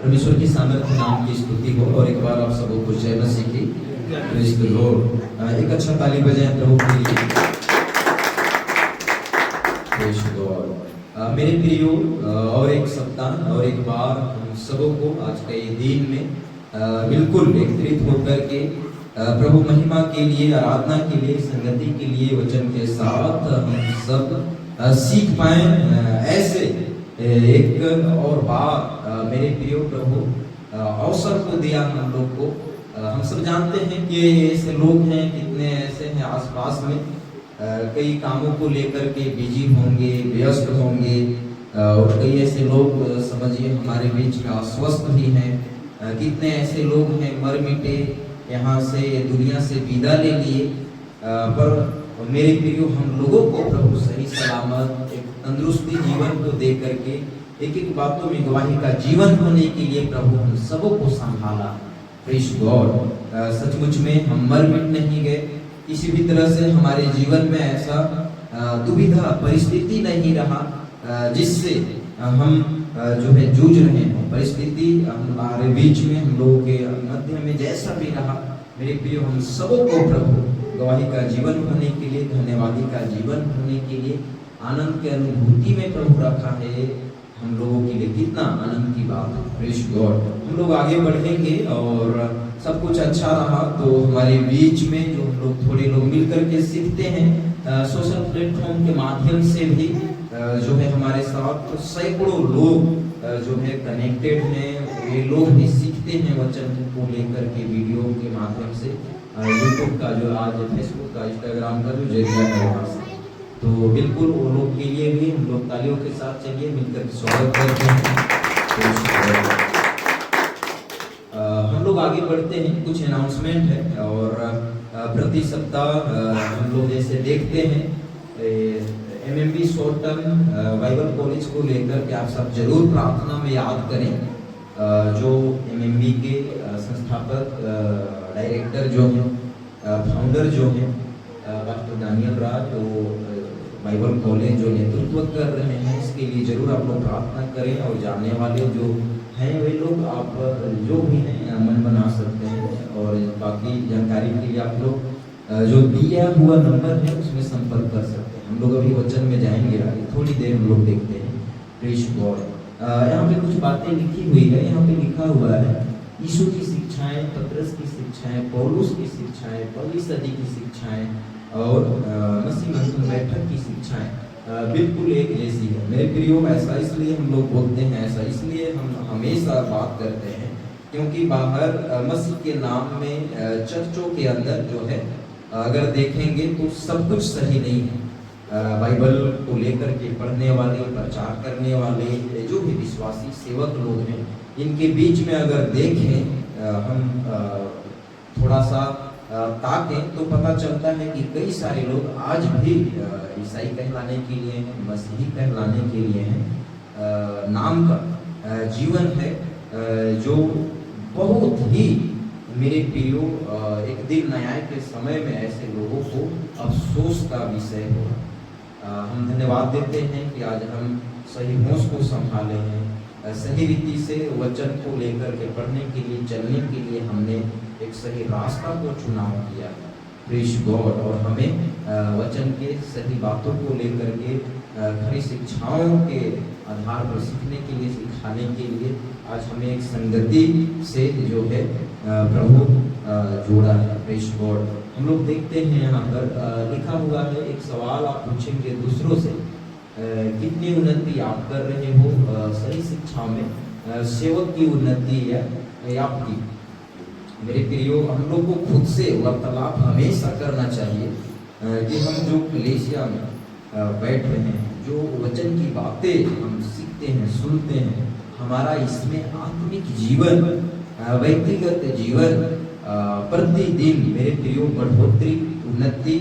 परमेश्वर की सामर्थ्य नाम की स्तुति हो। और एक बार आप सबों को जय मसीह की। Praise the Lord. एक अच्छा ताली बजाएं प्रभु के लिए। Praise the Lord. मेरे प्रियो, और एक सप्ताह और एक बार हम सबों को आज के दिन में बिल्कुल एकत्रित होकर के प्रभु महिमा के लिए, आराधना के लिए, संगति के लिए वचन के साथ हम सब सीख पाए। ऐसे एक और बार मेरे प्रियो प्रभु अवसर को दिया हम लोग को। हम सब जानते हैं कि ऐसे लोग हैं, कितने ऐसे हैं आसपास में, कई कामों को लेकर के बिजी होंगे, व्यस्त होंगे, और कई ऐसे लोग समझिए हमारे बीच में अस्वस्थ भी हैं। कितने ऐसे लोग हैं मर मिटे, यहाँ से दुनिया से विदा ले लिए। पर मेरे प्रियो हम लोगों को प्रभु सही सलामत एक तंदुरुस्ती जीवन को दे करके एक एक बातों में गवाही का जीवन होने के लिए प्रभु हम सबों को संभाला। Praise God. सचमुच में हम मर मिट नहीं गए। किसी भी तरह से हमारे जीवन में ऐसा दुविधा परिस्थिति नहीं रहा जिससे हम जो है जूझ रहे हैं। परिस्थिति हमारे बीच में, हम लोगों के मध्य में जैसा भी रहा, मेरे प्रियो हम सबों को प्रभु गवाही का जीवन होने के लिए, धन्यवादी का जीवन होने के लिए, आनंद के अनुभूति में प्रभु रखा है। हम लोगों के लिए कितना आनंद की बात है। Praise God. हम लोग आगे बढ़ेंगे और सब कुछ अच्छा रहा तो हमारे बीच में जो हम लोग थोड़े लोग मिलकर के सीखते हैं, सोशल प्लेटफॉर्म के माध्यम से भी जो है हमारे साथ सैकड़ों लोग जो है कनेक्टेड हैं। ये लोग भी सीखते हैं वचन को लेकर के वीडियो के माध्यम से। यूट्यूब का जो आज फेसबुक का, इंस्टाग्राम का जो जरिया है वहाँ से, तो बिल्कुल वो लोग के लिए भी हम लोग तालियों के साथ चलिए मिलकर स्वागत करते हैं। हम लोग आगे बढ़ते हैं। कुछ अनाउंसमेंट है और प्रति सप्ताह हम लोग जैसे देखते हैं MMB short term Bible college को लेकर के आप सब जरूर प्रार्थना में याद करें। जो MMB के संस्थापक डायरेक्टर जो हैं, फाउंडर जो हैं पास्टर दानियल राज, तो बाइबल कॉलेज जो नेतृत्व कर रहे हैं, इसके लिए जरूर आप लोग प्रार्थना करें। और जानने वाले जो हैं वे लोग, आप जो भी हैं मन बना सकते हैं। और बाकी जानकारी के लिए आप लोग जो दिया हुआ नंबर है उसमें संपर्क कर सकते हैं। हम लोग अभी वचन में जाएंगे आगे, थोड़ी देर हम लोग देखते हैं। Praise God. यहाँ पे कुछ बातें लिखी हुई है। यहाँ पे लिखा हुआ है यीशु की शिक्षाएं, पतरस की शिक्षाएं, पौलुस की शिक्षाएं, पहली सदी की शिक्षाएं और मसीह मंथन बैठक की शिक्षाएं बिल्कुल एक जैसी है। मेरे प्रियो, ऐसा इसलिए हम लोग बोलते हैं, ऐसा इसलिए हम हमेशा बात करते हैं क्योंकि बाहर मसीह के नाम में चर्चों के अंदर जो है अगर देखेंगे तो सब कुछ सही नहीं है। बाइबल को लेकर के पढ़ने वाले, प्रचार करने वाले जो भी विश्वासी सेवक लोग हैं, इनके बीच में अगर देखें हम थोड़ा सा ताकें तो पता चलता है कि कई सारे लोग आज भी ईसाई कहलाने के लिए हैं, मसीही कहलाने के लिए हैं, नाम का जीवन है जो बहुत ही मेरे प्रियो एक दिन न्याय के समय में ऐसे लोगों को अफसोस का विषय होगा। हम धन्यवाद देते हैं कि आज हम सही होश को संभाले हैं, सही रीति से वचन को लेकर के पढ़ने के लिए, चलने के लिए हमने एक सही रास्ता को चुनाव किया। Praise God. और हमें वचन के सही बातों को लेकर के खरी शिक्षाओं के आधार पर सीखने के लिए, सिखाने के लिए आज हमें एक संगति से जो है प्रभु जोड़ा है। Praise God. हम लोग देखते हैं यहाँ पर लिखा हुआ है, एक सवाल आप पूछेंगे दूसरों से, कितनी उन्नति आप कर रहे हो सही शिक्षा में, सेवक की उन्नति या आपकी। मेरे प्रियो, हम लोग को खुद से वार्तालाप हमेशा करना चाहिए कि हम जो कलीसिया में बैठ रहे हैं, जो वचन की बातें हम सीखते हैं, सुनते हैं, हमारा इसमें आत्मिक जीवन, व्यक्तिगत जीवन प्रतिदिन मेरे प्रियो बढ़ोतरी, उन्नति,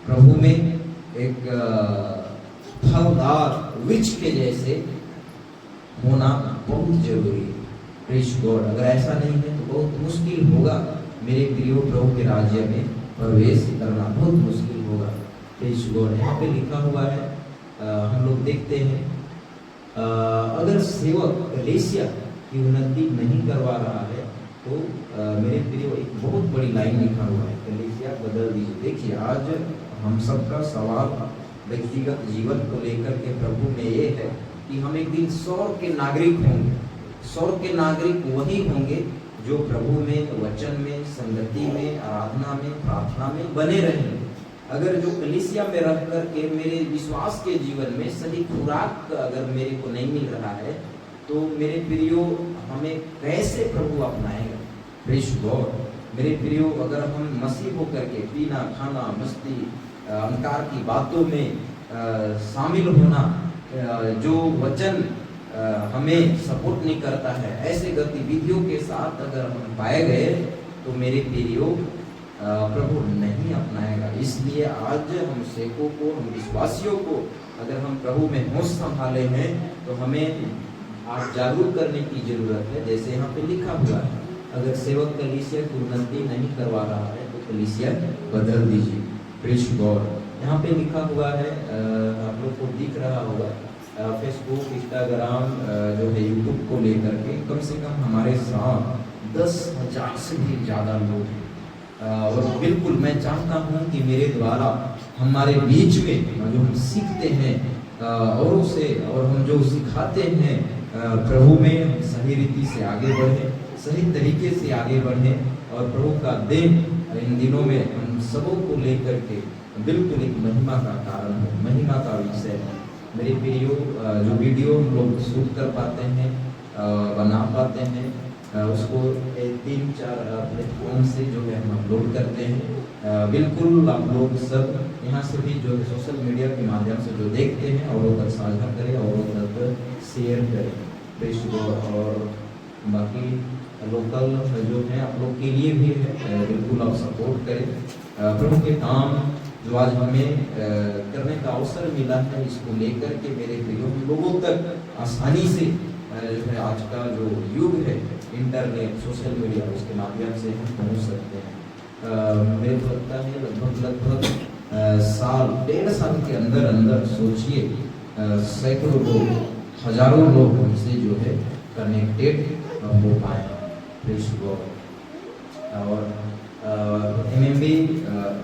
प्रभु में एक फलदार वृक्ष के जैसे होना बहुत जरूरी है। Praise God. अगर ऐसा नहीं है तो बहुत मुश्किल होगा मेरे प्रियो प्रभु के राज्य में प्रवेश करना, बहुत मुश्किल होगा। Praise God. यहाँ पे लिखा हुआ है, हम लोग देखते हैं अगर सेवक कलीसिया की उन्नति नहीं करवा रहा है, तो मेरे प्रियो एक बहुत बड़ी लाइन लिखा हुआ है, कलीसिया बदल दीजिए। देखिए, आज हम सबका सवाल व्यक्तिगत जीवन को लेकर के प्रभु में ये है कि हम एक दिन स्वर्ग के नागरिक होंगे। स्वर्ग के नागरिक वही होंगे जो प्रभु में, वचन में, संगति में, आराधना में, प्रार्थना में बने रहेंगे। अगर जो कलीसिया में रह करके मेरे विश्वास के जीवन में सही खुराक अगर मेरे को नहीं मिल रहा है, तो मेरे प्रियो हमें कैसे प्रभु अपनाएगा? Praise God. मेरे प्रियो, अगर हम मसीह होकर के पीना, खाना, मस्ती, अंधकार की बातों में शामिल होना, जो वचन हमें सपोर्ट नहीं करता है, ऐसे गतिविधियों के साथ अगर हम पाए गए, तो मेरे प्रियो प्रभु नहीं अपनाएगा। इसलिए आज हम सेवकों को, हम विश्वासियों को, अगर हम प्रभु में होश संभाले हैं, तो हमें आज जागरूक करने की जरूरत है। जैसे यहाँ पे लिखा हुआ है, अगर सेवक कलीसिया की उन्नति नहीं करवा रहा है, तो कलीसिया बदल दीजिए। Praise God. यहाँ पे लिखा हुआ है, आप लोग को दिख रहा होगा, फेसबुक, इंस्टाग्राम, जो है यूट्यूब को लेकर के कम से कम हमारे साथ 10,000 से भी ज़्यादा लोग हैं। और बिल्कुल मैं चाहता हूँ कि मेरे द्वारा हमारे बीच में जो हम सीखते हैं औरों से, और हम जो सिखाते हैं प्रभु में, सही रीति से आगे बढ़ें, सही तरीके से आगे बढ़ें, और प्रभु का दिन इन दिनों में हम सबों को लेकर के बिल्कुल एक महिमा का कारण है, महिमा का विषय है। मेरे प्रियो, जो वीडियो हम लोग शूट कर पाते हैं, बना पाते हैं, उसको 3-4 प्लेटफॉर्म से जो है हम अपलोड करते हैं। बिल्कुल आप लोग सब यहाँ से भी जो सोशल मीडिया के माध्यम से जो देखते हैं, और वो तक साझा करें, और वो तक शेयर करें। Praise God. और बाकी लोकल जो है आप लोग के लिए भी है, बिल्कुल आप सपोर्ट करें। प्रभु के काम जो आज हमें करने का अवसर मिला है, इसको लेकर के मेरे प्रियो हम लोगों तक आसानी से जो है आज का जो युग है, इंटरनेट, सोशल मीडिया, उसके माध्यम से हम पहुंच सकते हैं। मेरे को लगता है लगभग 1.5 साल के अंदर सोचिए, सैकड़ों लोग, हजारों लोग हमसे जो है कनेक्टेड हो पाए। Praise God. और एमएमबी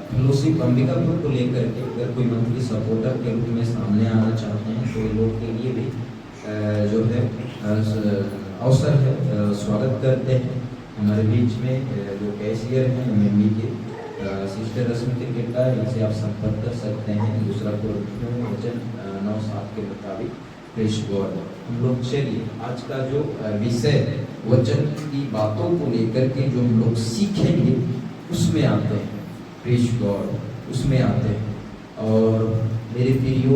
फेलोशिप अंबिकापुर को लेकर के अगर कोई मंथली सपोर्टर के रूप में सामने आना चाहते हैं, तो लोग के लिए भी जो है अवसर है, स्वागत करते हैं। हमारे बीच में जो कैशियर हैं एमएमबी के, सिस्टर रश्मि क्रिकेटा, इनसे आप संपर्क कर सकते हैं। दूसरा वचन 9:7 के मुताबिक। Praise God. हम लोग चलिए आज का जो विषय वचन की बातों को लेकर के जो हम लोग सीखेंगे, उसमें आते हैं। प्रेज़ गॉड, उसमें आते हैं। और मेरे प्रियो,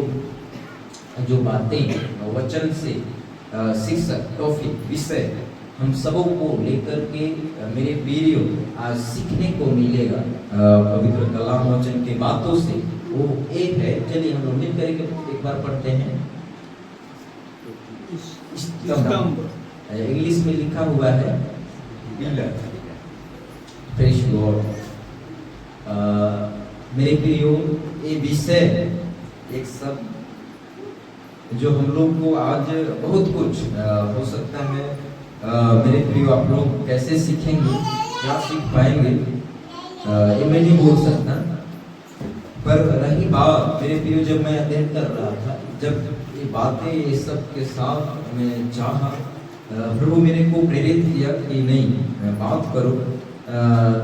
जो बातें वचन से शिक्षक, टॉपिक, विषय हम सबों को लेकर के मेरे प्रियो आज सीखने को मिलेगा पवित्र कलाम वचन के बातों से, वो एक है। चलिए हम लोग मिल करके एक बार पढ़ते हैं। इंग्लिश में लिखा हुआ है प्रेज़ गॉड। मेरे प्रियो, ये विषय एक सब जो हम लोग को आज बहुत कुछ हो सकता है। मेरे प्रियो, आप लोग कैसे सीखेंगे, क्या सीख पाएंगे, ये मैं नहीं बोल सकता। पर रही बात मेरे प्रियो, जब मैं अध्ययन कर रहा था, जब ये बातें ये सब के साथ मैं चाहा, प्रभु मेरे को प्रेरित किया कि नहीं बात करो,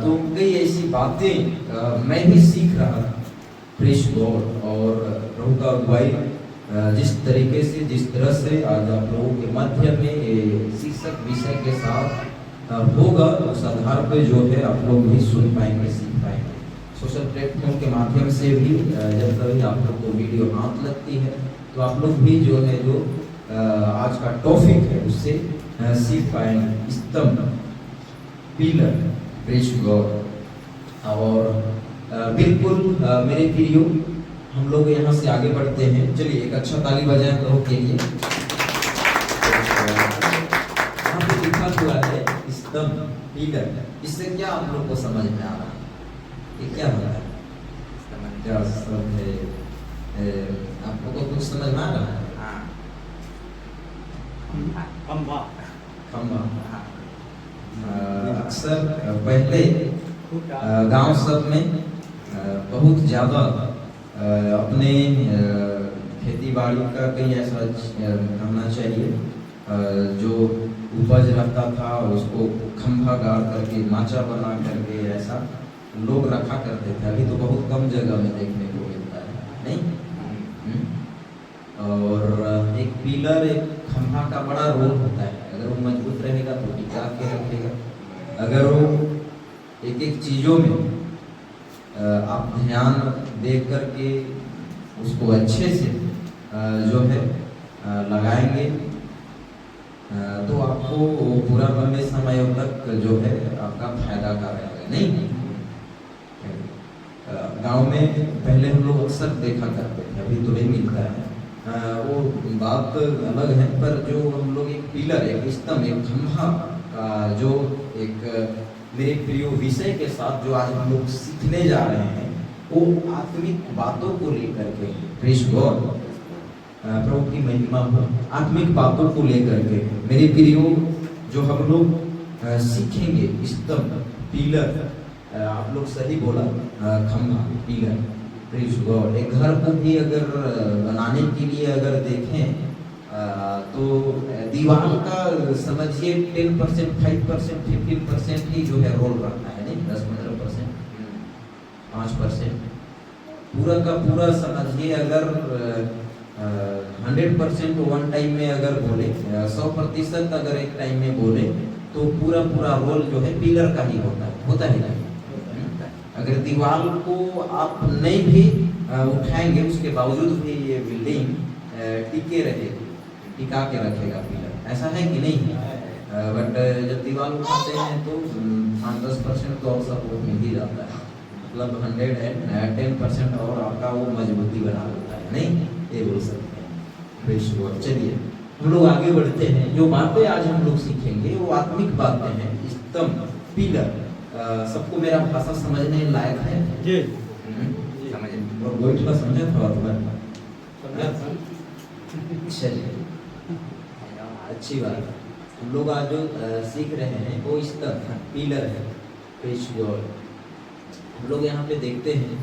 तो कई ऐसी बातें मैं भी सीख रहा था। Praise God. और प्रभु का अगुवाई जिस तरीके से, जिस तरह से आज आप लोगों के माध्यम में शिक्षक विषय के साथ होगा, उस आधार पे जो है आप लोग भी सुन पाएंगे, सीख पाएंगे। सोशल प्लेटफॉर्म के माध्यम से भी जब कभी आप लोग को वीडियो हाथ लगती है, तो आप लोग भी जो है जो आज का टॉपिक है उससे सीख पाएंगे। स्तंभ, पिलर। Praise God. और बिल्कुल मेरे प्रियो, हम लोग यहाँ से आगे बढ़ते हैं। चलिए एक अच्छा ताली बजाएं प्रभु के लिए। यहाँ पे लिखा हुआ है स्तंभ, पिलर। इससे क्या आप लोग को समझ में आ रहा है? ये क्या हो रहा है? क्या सब है? आप लोग को कुछ समझ में आ रहा है? खंभा। खम्भा। अक्सर पहले गांव सब में बहुत ज़्यादा अपने खेती बाड़ी का कई ऐसा करना चाहिए जो उपज रहता था उसको खंभा गाड़ करके माचा बना करके ऐसा लोग रखा करते थे। अभी तो बहुत कम जगह में देखने को मिलता है, नहीं? और एक पिलर, एक खंभा का बड़ा रोल होता है। अगर वो मजबूत रहेगा तो टिका के रखेगा। अगर वो एक एक चीज़ों में आप ध्यान दे करके उसको अच्छे से जो है लगाएंगे तो आपको पूरा लंबे समय तक जो है आपका फायदा का रहेगा, नहीं? गांव में पहले हम लोग अक्सर देखा करते थे, अभी तो नहीं मिलता है वो बात अलग है, पर जो हम लोग एक पिलर, एक स्तंभ, एक खंभा का जो एक मेरे प्रिय विषय के साथ जो आज हम लोग सीखने जा रहे हैं वो आत्मिक बातों को लेकर के, प्रेज़ गॉड, प्रभु की महिमा हो, आत्मिक बातों को लेकर के मेरे प्रियो जो हम लोग सीखेंगे। स्तंभ, पिलर, आप लोग सही बोला, खंभा, पिलर, प्रेज़ गॉड। एक घर को भी अगर बनाने के लिए अगर देखें तो दीवार का समझिए 10%, 5%, 15% ही जो है रोल रखता है, नहीं? 10-15%, 5%। पूरा का पूरा समझिए अगर 100% वन टाइम में अगर बोले, 100% अगर एक टाइम में बोले तो पूरा पूरा रोल जो है पिलर का ही होता है नहीं? अगर दीवार को आप नहीं भी उठाएंगे उसके बावजूद भी ये बिल्डिंग टिके रहेगी, टिका के रखेगा पिलर, ऐसा है कि नहीं? बट जब दीवार उठाते हैं तो 5-10% तो और सपोर्ट मिल ही जाता है, मतलब 110% और आपका वो मजबूती बना देता है, नहीं? ये बोल सकते हैं। चलिए हम लोग आगे बढ़ते हैं। जो बातें आज हम लोग सीखेंगे वो आत्मिक बातें हैं। स्तंभ, पिलर, सबको मेरा भाषा समझने लायक है? जी समझे। और गोइठला समझे थोड़ा? चलिए अच्छी बात है। हम लोग आज जो सीख रहे हैं वो स्तंभ, पिलर है, प्रेज़ गॉड। हम लोग यहाँ पे देखते हैं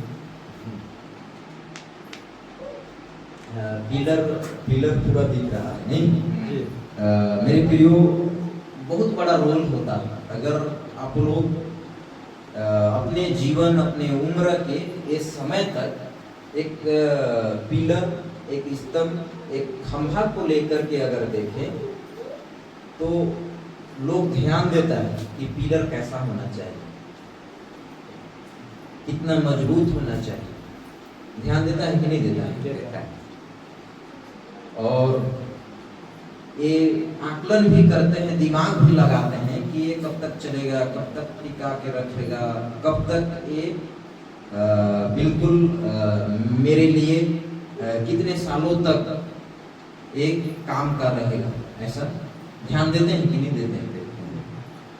पिलर पूरा दिख रहा है, नहीं? मेरे प्रियो बहुत बड़ा रोल होता है। अगर आप लोग अपने जीवन, अपने उम्र के इस समय तक एक पिलर, एक स्तंभ, एक खंभा को लेकर के अगर देखें तो लोग ध्यान देता है कि पिलर कैसा होना चाहिए, कितना मजबूत होना चाहिए, ध्यान देता है कि नहीं देता है? और ये आकलन भी करते हैं, दिमाग भी लगाते हैं कि ये कब तक चलेगा, कब तक टिका के रखेगा, कब तक ये बिल्कुल मेरे लिए कितने सालों तक एक काम का रहेगा, ऐसा ध्यान देते हैं कि नहीं देते हैं?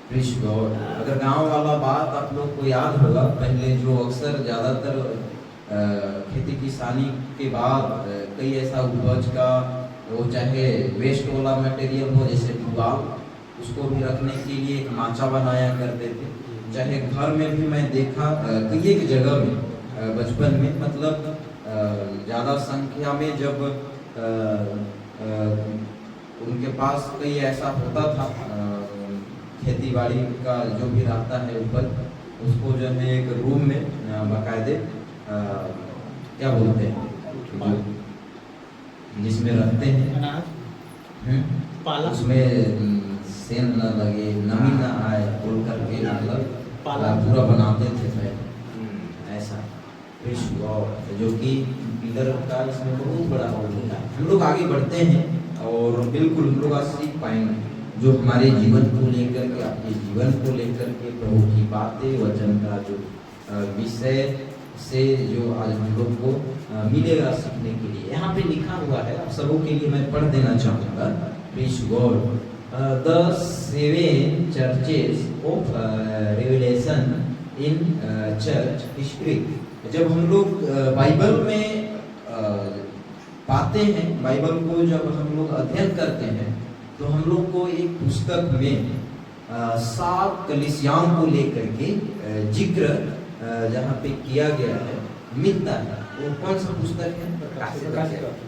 Praise God. अगर गांव वाला बात आप लोग को याद होगा, पहले जो अक्सर ज़्यादातर खेती किसानी के बाद कई ऐसा उपज का वो चाहे वेस्ट वाला मटेरियल हो, जैसे पुआल, उसको भी रखने के लिए एक माचा बनाया करते थे। चाहे घर में भी मैं देखा कई एक जगह में बचपन में, मतलब ज़्यादा संख्या में जब उनके पास कई ऐसा होता था खेती बाड़ी का जो भी रहता है उपज, उसको जो है एक रूम में बाकायदे क्या बोलते हैं जिसमें रखते हैं, उसमें सेन न लगे, नमी न आए बोल करके मतलब पूरा बनाते थे ऐसा। जो कि पिलर का इसमें बहुत बड़ा रोल होता है। हम लोग आगे बढ़ते हैं और बिल्कुल हम लोग आज सीख पाएंगे जो हमारे जीवन को लेकर के, आपके जीवन को लेकर के प्रभु की बातें, वचन का जो विषय से जो आज हम लोग को मिलेगा सीखने के लिए। यहाँ पे लिखा हुआ है, आप सबों के लिए मैं पढ़ देना चाहूँगा। Praise God. The 7 churches of Revelation in church history। जब हम लोग बाइबल में पाते हैं, बाइबल को जब हम लोग अध्ययन करते हैं तो हम लोग को एक पुस्तक में 7 कलीसियाओं को लेकर के जिक्र जहाँ पे किया गया है मिलता है। वो कौन सा पुस्तक है?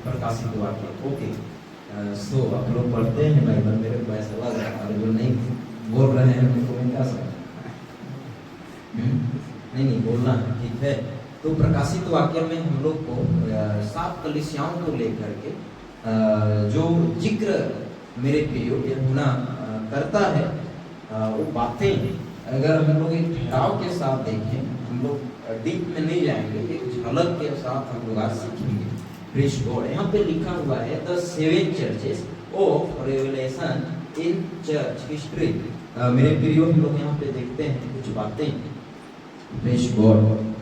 प्रकाशित वाक्य। ओके, सो आप लोग पढ़ते हैं बाइबल, मेरे को ऐसा लग रहा है, जो नहीं बोल रहे हैं उनको मैं क्या समझ नहीं बोलना है, ठीक है। तो प्रकाशित वाक्य में हम लोग को 7 कलीसियाओं को लेकर के जो जिक्र मेरे प्रियो यूहन्ना करता है, वो बातें अगर हम लोग एक ठहराव के साथ देखें, हम लोग डीप में नहीं जाएंगे, एक झलक के साथ हम लोग आज सीखेंगे। Praise God. यहाँ पे लिखा हुआ है the 7 churches of revelation in church history. मेरे प्रियो हम लोग यहाँ पे देखते हैं कुछ बातें। Praise God.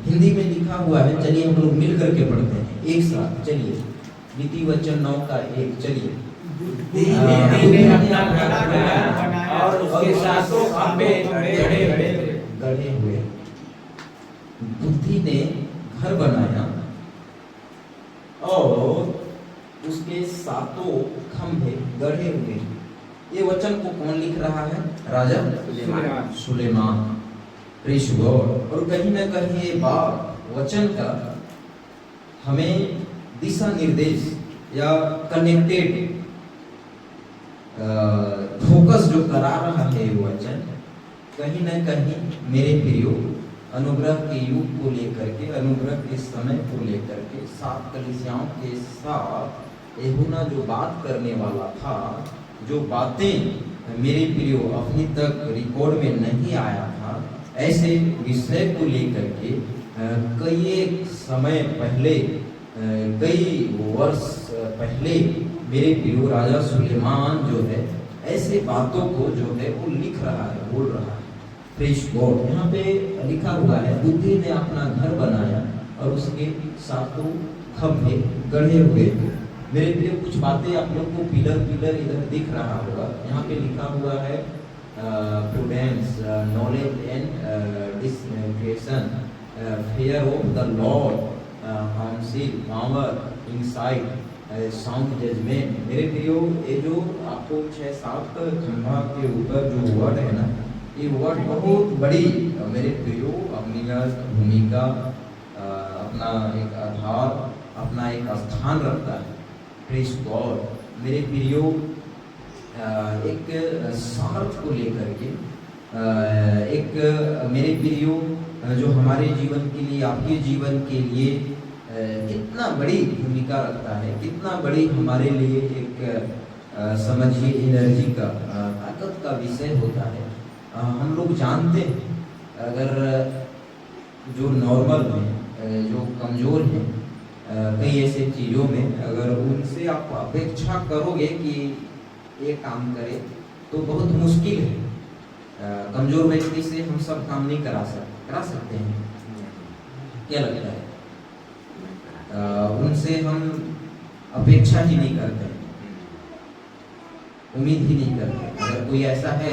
हिंदी में लिखा हुआ है, चलिए हम लोग मिल करके पढ़ते हैं एक साथ। चलिए नीति वचन 9 का 1, चलिए। और उसके साथों खंभे गढ़े हुए। बुद्धि ने घर बनाया और उसके सातों खंभे गढ़े हुए। ये वचन को कौन लिख रहा है? राजा सुलेमान। Praise God. और कहीं ना कहीं ये बात वचन का हमें दिशा निर्देश या कनेक्टेड फोकस जो करा रहा है ये वचन, कहीं ना कहीं मेरे प्रियो अनुग्रह के युग को लेकर के, अनुग्रह के समय को लेकर के 7 कलीसियाओं के साथ यूहन्ना जो बात करने वाला था, जो बातें मेरे प्रियो अभी तक रिकॉर्ड में नहीं आया था, ऐसे विषय को लेकर के कई समय पहले, कई वर्ष पहले मेरे प्रियो राजा सुलेमान जो है ऐसे बातों को जो है वो लिख रहा है, बोल रहा है। Praise God. यहाँ पे लिखा हुआ है बुद्धि ने अपना घर बनाया और उसके सातों खंभे गढ़े हुए। मेरे प्रियो कुछ बातें आप लोग को पिलर इधर दिख रहा होगा। यहाँ पे लिखा हुआ है prudence, knowledge and discretion, fear of the Lord, counsel, power, insight, sound judgment. मेरे प्रियो ये जो आपको 6-7 खंभा के ऊपर जो वर्ड है ना, ये वर्ड बहुत बड़ी मेरे प्रियो अपनी भूमिका, अपना एक आधार, अपना एक स्थान रखता है। Praise God. मेरे प्रियो एक सामर्थ को लेकर के, एक मेरे प्रियो जो हमारे जीवन के लिए, आपके जीवन के लिए कितना बड़ी भूमिका रखता है, कितना बड़ी हमारे लिए एक समझिए एनर्जी का, ताकत का विषय होता है। हम लोग जानते हैं अगर जो नॉर्मल हैं, जो कमज़ोर हैं कई ऐसे चीज़ों में, अगर उनसे आप अपेक्षा करोगे कि ये काम करे तो बहुत मुश्किल है। कमज़ोर व्यक्ति से हम सब काम नहीं करा सकते हैं। क्या लगता है? उनसे हम अपेक्षा ही नहीं करते, उम्मीद ही नहीं करते। अगर कोई ऐसा है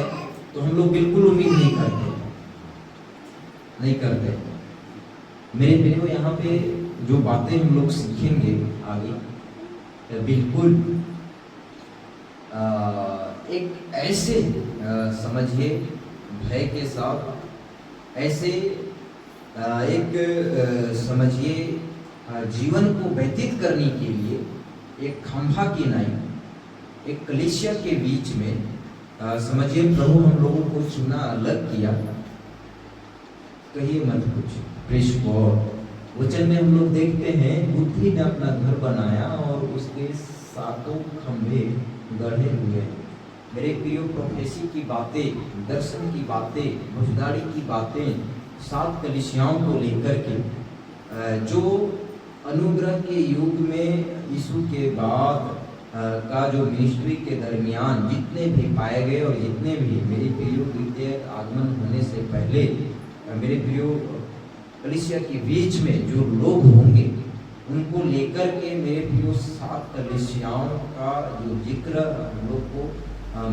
तो हम लोग बिल्कुल उम्मीद नहीं करते। मेरे प्रियो यहाँ पे जो बातें हम लोग सीखेंगे आगे, बिल्कुल एक ऐसे समझिए भय के साथ, ऐसे एक समझिए जीवन को व्यतीत करने के लिए एक खंभा की नाई, एक कलीसिया के बीच में समझिए प्रभु हम लोगों को चुना, अलग किया। कहिए मत कुछ। Praise God. वचन में हम लोग देखते हैं बुद्धि ने अपना घर बनाया और उसके सातों खंभे गढ़े हुए। मेरे प्रियो प्रोफेसी की बातें, दर्शन की बातें, भुजदारी की बातें, 7 कलीसियाओं को लेकर के, जो अनुग्रह के युग में यीशु के बाद का जो मिनिस्ट्री के दरमियान जितने भी पाए गए और जितने भी मेरे प्रियो द्वितीय आगमन होने से पहले मेरे प्रियो कलीसिया के बीच में जो लोग होंगे, उनको लेकर के मेरे प्रियो 7 कलीसियाओं का जो जिक्र हम लोग को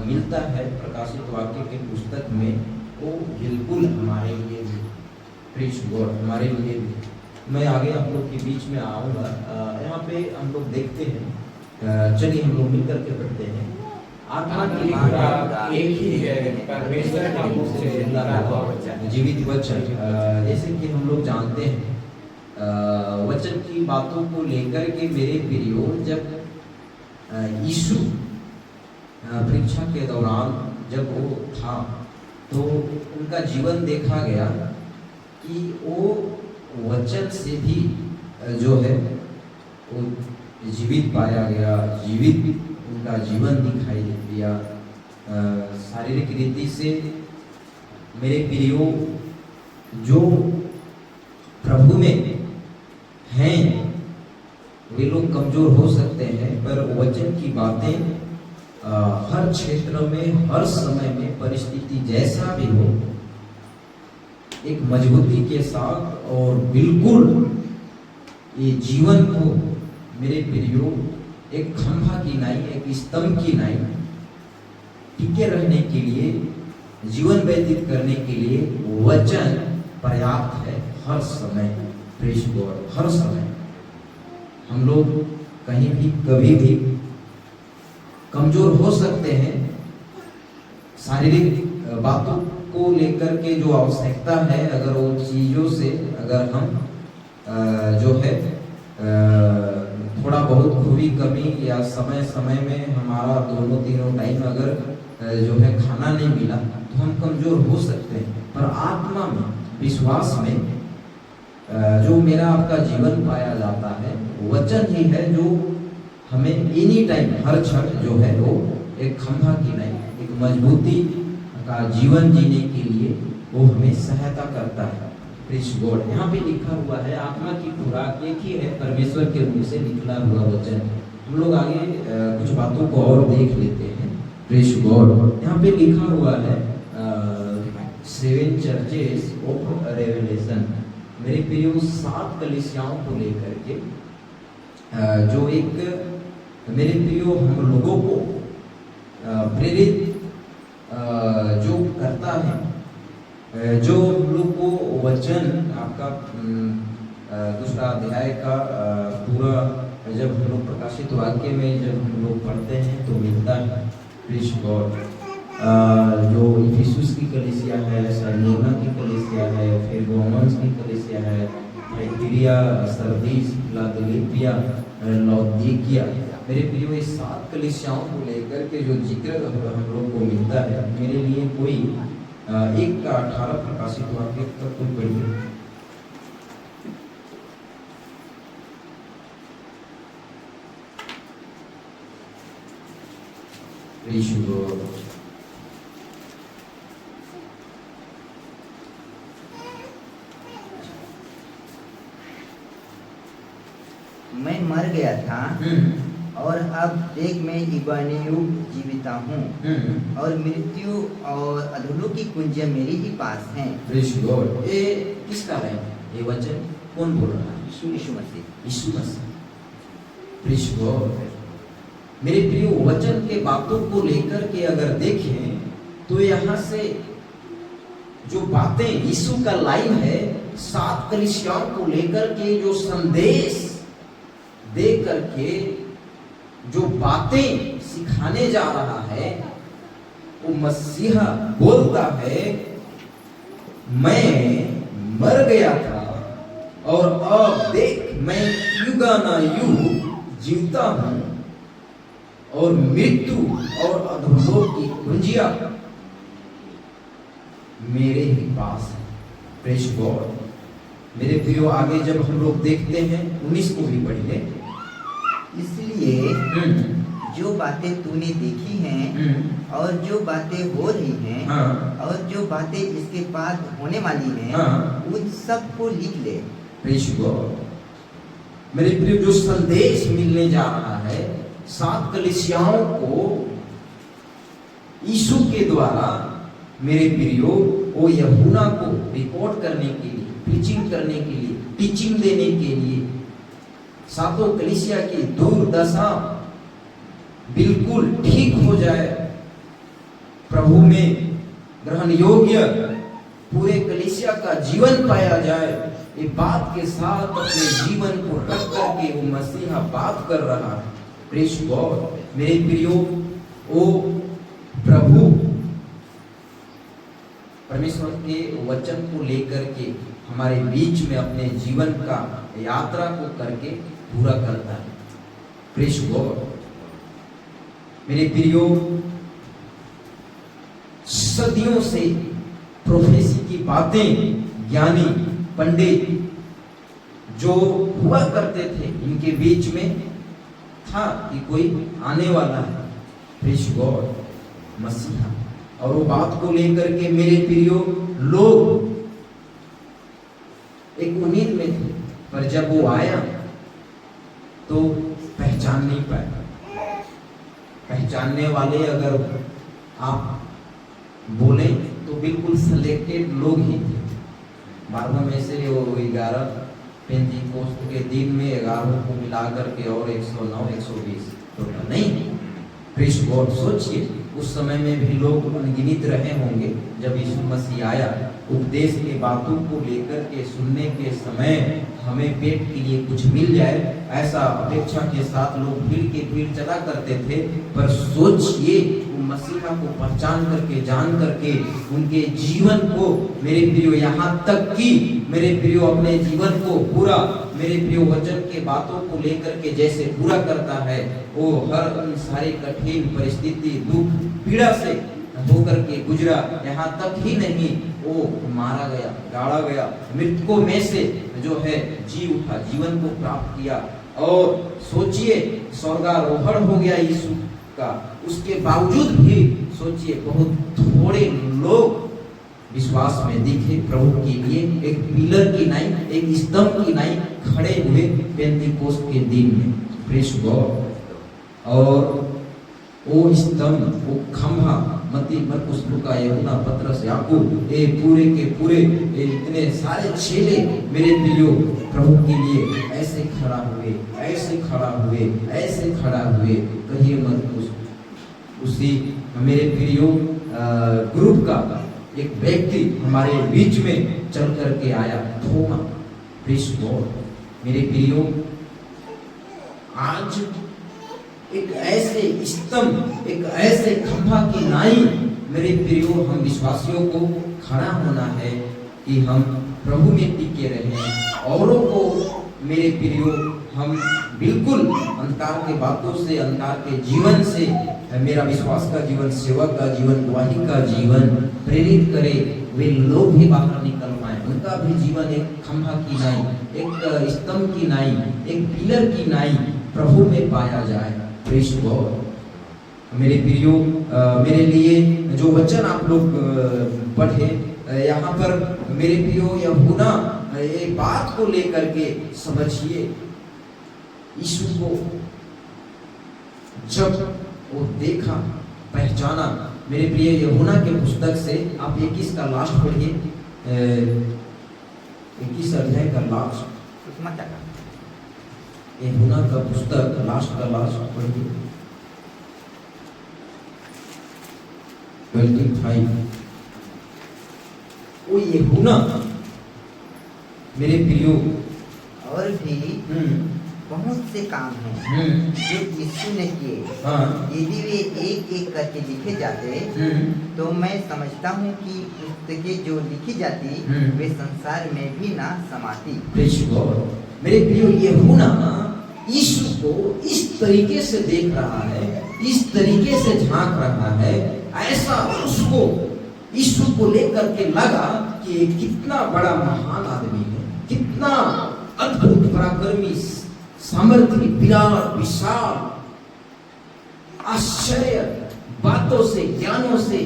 मिलता है प्रकाशित वाक्य के पुस्तक में, वो बिल्कुल हमारे लिए भी, प्रेज़ गॉड, हमारे लिए भी। मैं आगे आप लोग के बीच में आऊँगा। यहाँ पे हम लोग देखते हैं, चलिए हम लोग मिल करके पढ़ते हैं। आत्मा की खुराक एक ही है, परमेश्वर का मुख से निकला हुआ वचन। जीवित वचन। जैसे कि हम लोग जानते हैं वचन की बातों को लेकर के मेरे प्रियो, जब यीशु परीक्षा के दौरान जब वो था तो उनका जीवन देखा गया कि वो वचन से भी जो है वो जीवित पाया गया, जीवित उनका जीवन दिखाई दिया। शारीरिक रीति से मेरे प्रियो जो प्रभु में हैं वे लोग कमजोर हो सकते हैं, पर वचन की बातें हर क्षेत्र में, हर समय में, परिस्थिति जैसा भी हो, एक मजबूती के साथ और बिल्कुल ये जीवन को मेरे प्रियो एक खंभा की नाई, एक स्तंभ की नाई टिके रहने के लिए, जीवन व्यतीत करने के लिए वचन पर्याप्त है हर समय। प्रेज गॉड, हर समय हम लोग कहीं भी कभी भी कमजोर हो सकते हैं। शारीरिक बातों को लेकर के जो आवश्यकता है, अगर वो चीजों से अगर हम जो है थोड़ा बहुत खूबी कमी या समय समय में हमारा दोनों तीनों टाइम अगर जो है खाना नहीं मिला तो हम कमजोर हो सकते हैं। पर आत्मा में, विश्वास में जो मेरा आपका जीवन पाया जाता है, वचन ही है जो हमें एनी टाइम, हर क्षण जो है वो एक खंभा की नहीं, एक मजबूती का जीवन जीने के लिए वो हमें सहायता करता है। Praise God. यहाँ पे लिखा हुआ है आत्मा की खुराक एक ही है, परमेश्वर के मुंह से निकला हुआ वचन। हम लोग आगे कुछ बातों को और देख लेते हैं। Praise God. यहाँ पे लिखा हुआ है 7 चर्चेस ऑफ रेवलेशन। मेरे प्रियो 7 कलीसियाओं को लेकर के जो एक मेरे प्रियो हम लोगों को प्रेरित जो करता है, जो हम लोग को वचन आपका दूसरा अध्याय का पूरा जब हम लोग प्रकाशित वाक्य में जब हम लोग पढ़ते हैं तो मिलता है। Praise God. जो इफिसुस की कलीसिया है, स्मुरना की कलीसिया है, फिर रोमन्स की कलीसिया है, थैतिरिया, सरदीस, फिलाडेल्फिया, लौदीकिया। मेरे प्रियो ये 7 कलीसियाओं को लेकर के जो जिक्र हम लोग को मिलता है, मेरे लिए कोई 1 का 18 प्रकाशित वाक्य तक कोई पढ़िए। मैं मर गया था और अब देख मैं युगानुयुग जीविता हूँ, और मृत्यु और अधोलोक की कुंजियां मेरे ही पास हैं। Praise God. ये किसका है? ये वचन कौन बोल रहा है? यीशु मसीह। यीशु मसीह। Praise God. मेरे प्रिय वचन के बातों को लेकर के अगर देखें तो यहाँ से जो बातें यीशु का लाइन है, 7 कलीसियाओं को लेकर के जो संदेश दे करके जो बातें सिखाने जा रहा है, वो मसीहा बोलता है मैं मर गया था और अब देख मैं युगानुयुग जीवता हूं, और मृत्यु और अधोलोक की कुंजियां मेरे ही पास है। Praise God. मेरे प्रियो आगे जब हम लोग देखते हैं 19 को भी पढ़िए। इसलिए जो बातें तूने देखी हैं और जो बातें हो रही हैं, और जो बातें इसके बाद होने वाली हैं, उन सब को लिख ले। Praise God. मेरे प्रिय जो संदेश मिलने जा रहा है 7 कलीसियाओं को यीशु के द्वारा, मेरे प्रियो वो यूहन्ना को रिकॉर्ड करने के लिए, प्रीचिंग करने के लिए, टीचिंग देने के लिए, 7 कलीसिया की दुर्दशा बिल्कुल ठीक हो जाए, प्रभु में ग्रहण योग्य पूरे कलीसिया का जीवन पाया जाए, ये बात के साथ अपने जीवन को रख करके वो मसीहा बात कर रहा है। Praise God. मेरे प्रियो वो प्रभु परमेश्वर के वचन को लेकर के हमारे बीच में अपने जीवन का यात्रा को करके पूरा करता है। Praise God. मेरे प्रियो, सदियों से प्रोफेसी की बातें ज्ञानी पंडित जो हुआ करते थे, इनके बीच में था कि कोई आने वाला है, प्रेज गॉड, मसीहा। और वो बात को लेकर के मेरे प्रियो लोग एक उम्मीद में थे, पर जब वो आया तो पहचान नहीं पाया। पहचानने वाले अगर आप बोले तो बिल्कुल सिलेक्टेड लोग ही थे। 12 में से वो 11 पेंतीकोस्त के दिन में 11 को मिला करके और 109 120 टोटल नहीं। Praise God. सोचिए उस समय में भी लोग अनगिनत रहे होंगे। जब यीशु मसीह आया, उपदेश के बातों को लेकर के सुनने के समय हमें पेट के लिए कुछ मिल जाए, ऐसा अपेक्षा के साथ लोग भीड़ के भीड़ चला करते थे। पर सोचिए वो मसीहा को पहचान करके, जान करके, उनके जीवन को मेरे प्रियो, यहाँ तक कि मेरे प्रियो अपने जीवन को पूरा मेरे प्रियो वचन के बातों को लेकर के जैसे पूरा करता है, वो हर उन सारे कठिन परिस्थिति, दुख, पीड़ा से होकर के गुजरा। यहाँ तक ही नहीं, वो मारा गया, गाड़ा गया, मृतकों में से जो है जी उठा, जीवन को प्राप्त किया। और सोचिए स्वर्गारोहण हो गया यीशु का। उसके बावजूद भी सोचिए बहुत थोड़े लोग विश्वास में दिखे प्रभु के लिए, एक पिलर की नाई, एक स्तंभ की नाई खड़े हुए पेंतीकोस्त के दिन में। Praise God. और वो स्तंभ, वो खंभा, मत्ती, मरकुस, लूका, यूहन्ना, पतरस, याकूब, ये पूरे के पूरे इतने सारे चेले मेरे प्रियो प्रभु के लिए ऐसे खड़ा हुए, ऐसे खड़ा हुए, ऐसे खड़ा हुए। कहिए मरकुस। उसी मेरे प्रियो ग्रुप का एक व्यक्ति हमारे बीच में चल करके आया, थोमा। Praise God. मेरे प्रियो, आज एक ऐसे स्तंभ, एक ऐसे खंभा की नाई मेरे प्रियो हम विश्वासियों को खड़ा होना है कि हम प्रभु में टिके रहें। औरों को मेरे प्रियो हम बिल्कुल अंधकार के बातों से, अंधकार के जीवन से, मेरा विश्वास का जीवन, सेवा का जीवन, गवाही का जीवन प्रेरित करे। वे लोग भी बाहर निकल पाए, उनका भी जीवन एक खंभा की नाई, एक स्तंभ की नाई, एक पिलर की नाई प्रभु में पाया जाए। Praise God. मेरे प्रियो, मेरे लिए जो वचन आप लोग पढ़े यहाँ पर मेरे प्रियो, यूहन्ना ये बात को लेकर के समझिए। यीशु को जब वो देखा, पहचाना, मेरे प्रिय यूहन्ना के पुस्तक से आप 21 का लास्ट पढ़िए, 21 अध्याय का लास्ट, यूहन्ना का पुस्तक लास्ट का लास्ट पढ़िए, 25। वो यूहन्ना मेरे प्रियो, और भी बहुत से काम हैं जो यीशु ने किए। यदि वे एक एक करके लिखे जाते तो मैं समझता हूँ कि पुस्तकें जो लिखी जाती वे संसार में भी ना समाती। मेरे प्रियो, यूहन्ना यीशु को इस तरीके से देख रहा है, इस तरीके से झांक रहा है, ऐसा उसको यीशु को लेकर के लगा कि ये कितना बड़ा महान आदमी है, कितना अद्भुत पराक्रमी, सामर्थ्य, विराट, विशाल, आश्चर्य बातों से, ज्ञानों से,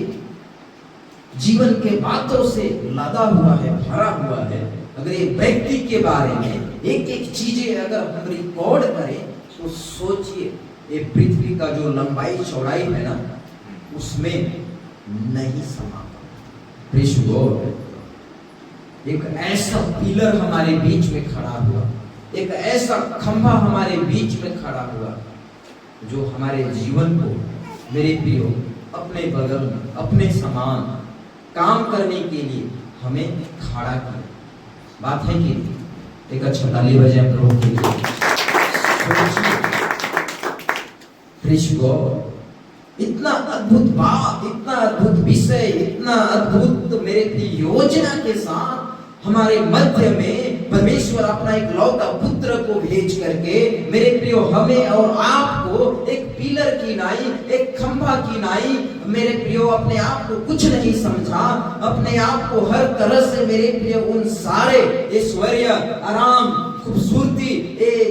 जीवन के बातों से लादा हुआ है, भरा हुआ है। अगर ये व्यक्ति के बारे में एक एक चीजें अगर हम रिकॉर्ड करें तो सोचिए, ये पृथ्वी का जो लंबाई चौड़ाई है ना, उसमें नहीं समा। Praise God. एक ऐसा पिलर हमारे बीच में खड़ा हुआ, एक ऐसा खंभा हमारे बीच में खड़ा हुआ जो हमारे जीवन को मेरे प्रियो अपने बगल में, अपने समान काम करने के लिए हमें खड़ा किया। बात है कि एक अच्छा ताली बजाएं प्रभु के लिए। Praise God. इतना अद्भुत बात, इतना अद्भुत विषय, इतना अद्भुत मेरे प्रिय योजना के साथ हमारे मध्य में परमेश्वर अपना एक लौता पुत्र को भेज करके मेरे प्रियो हमें और आपको एक पिलर की नाई, एक खंभा की नाई, मेरे प्रियो अपने आप को कुछ नहीं समझा, अपने आप को हर तरह से मेरे प्रियो उन सारे ऐश्वर्य, आराम, खूबसूरती,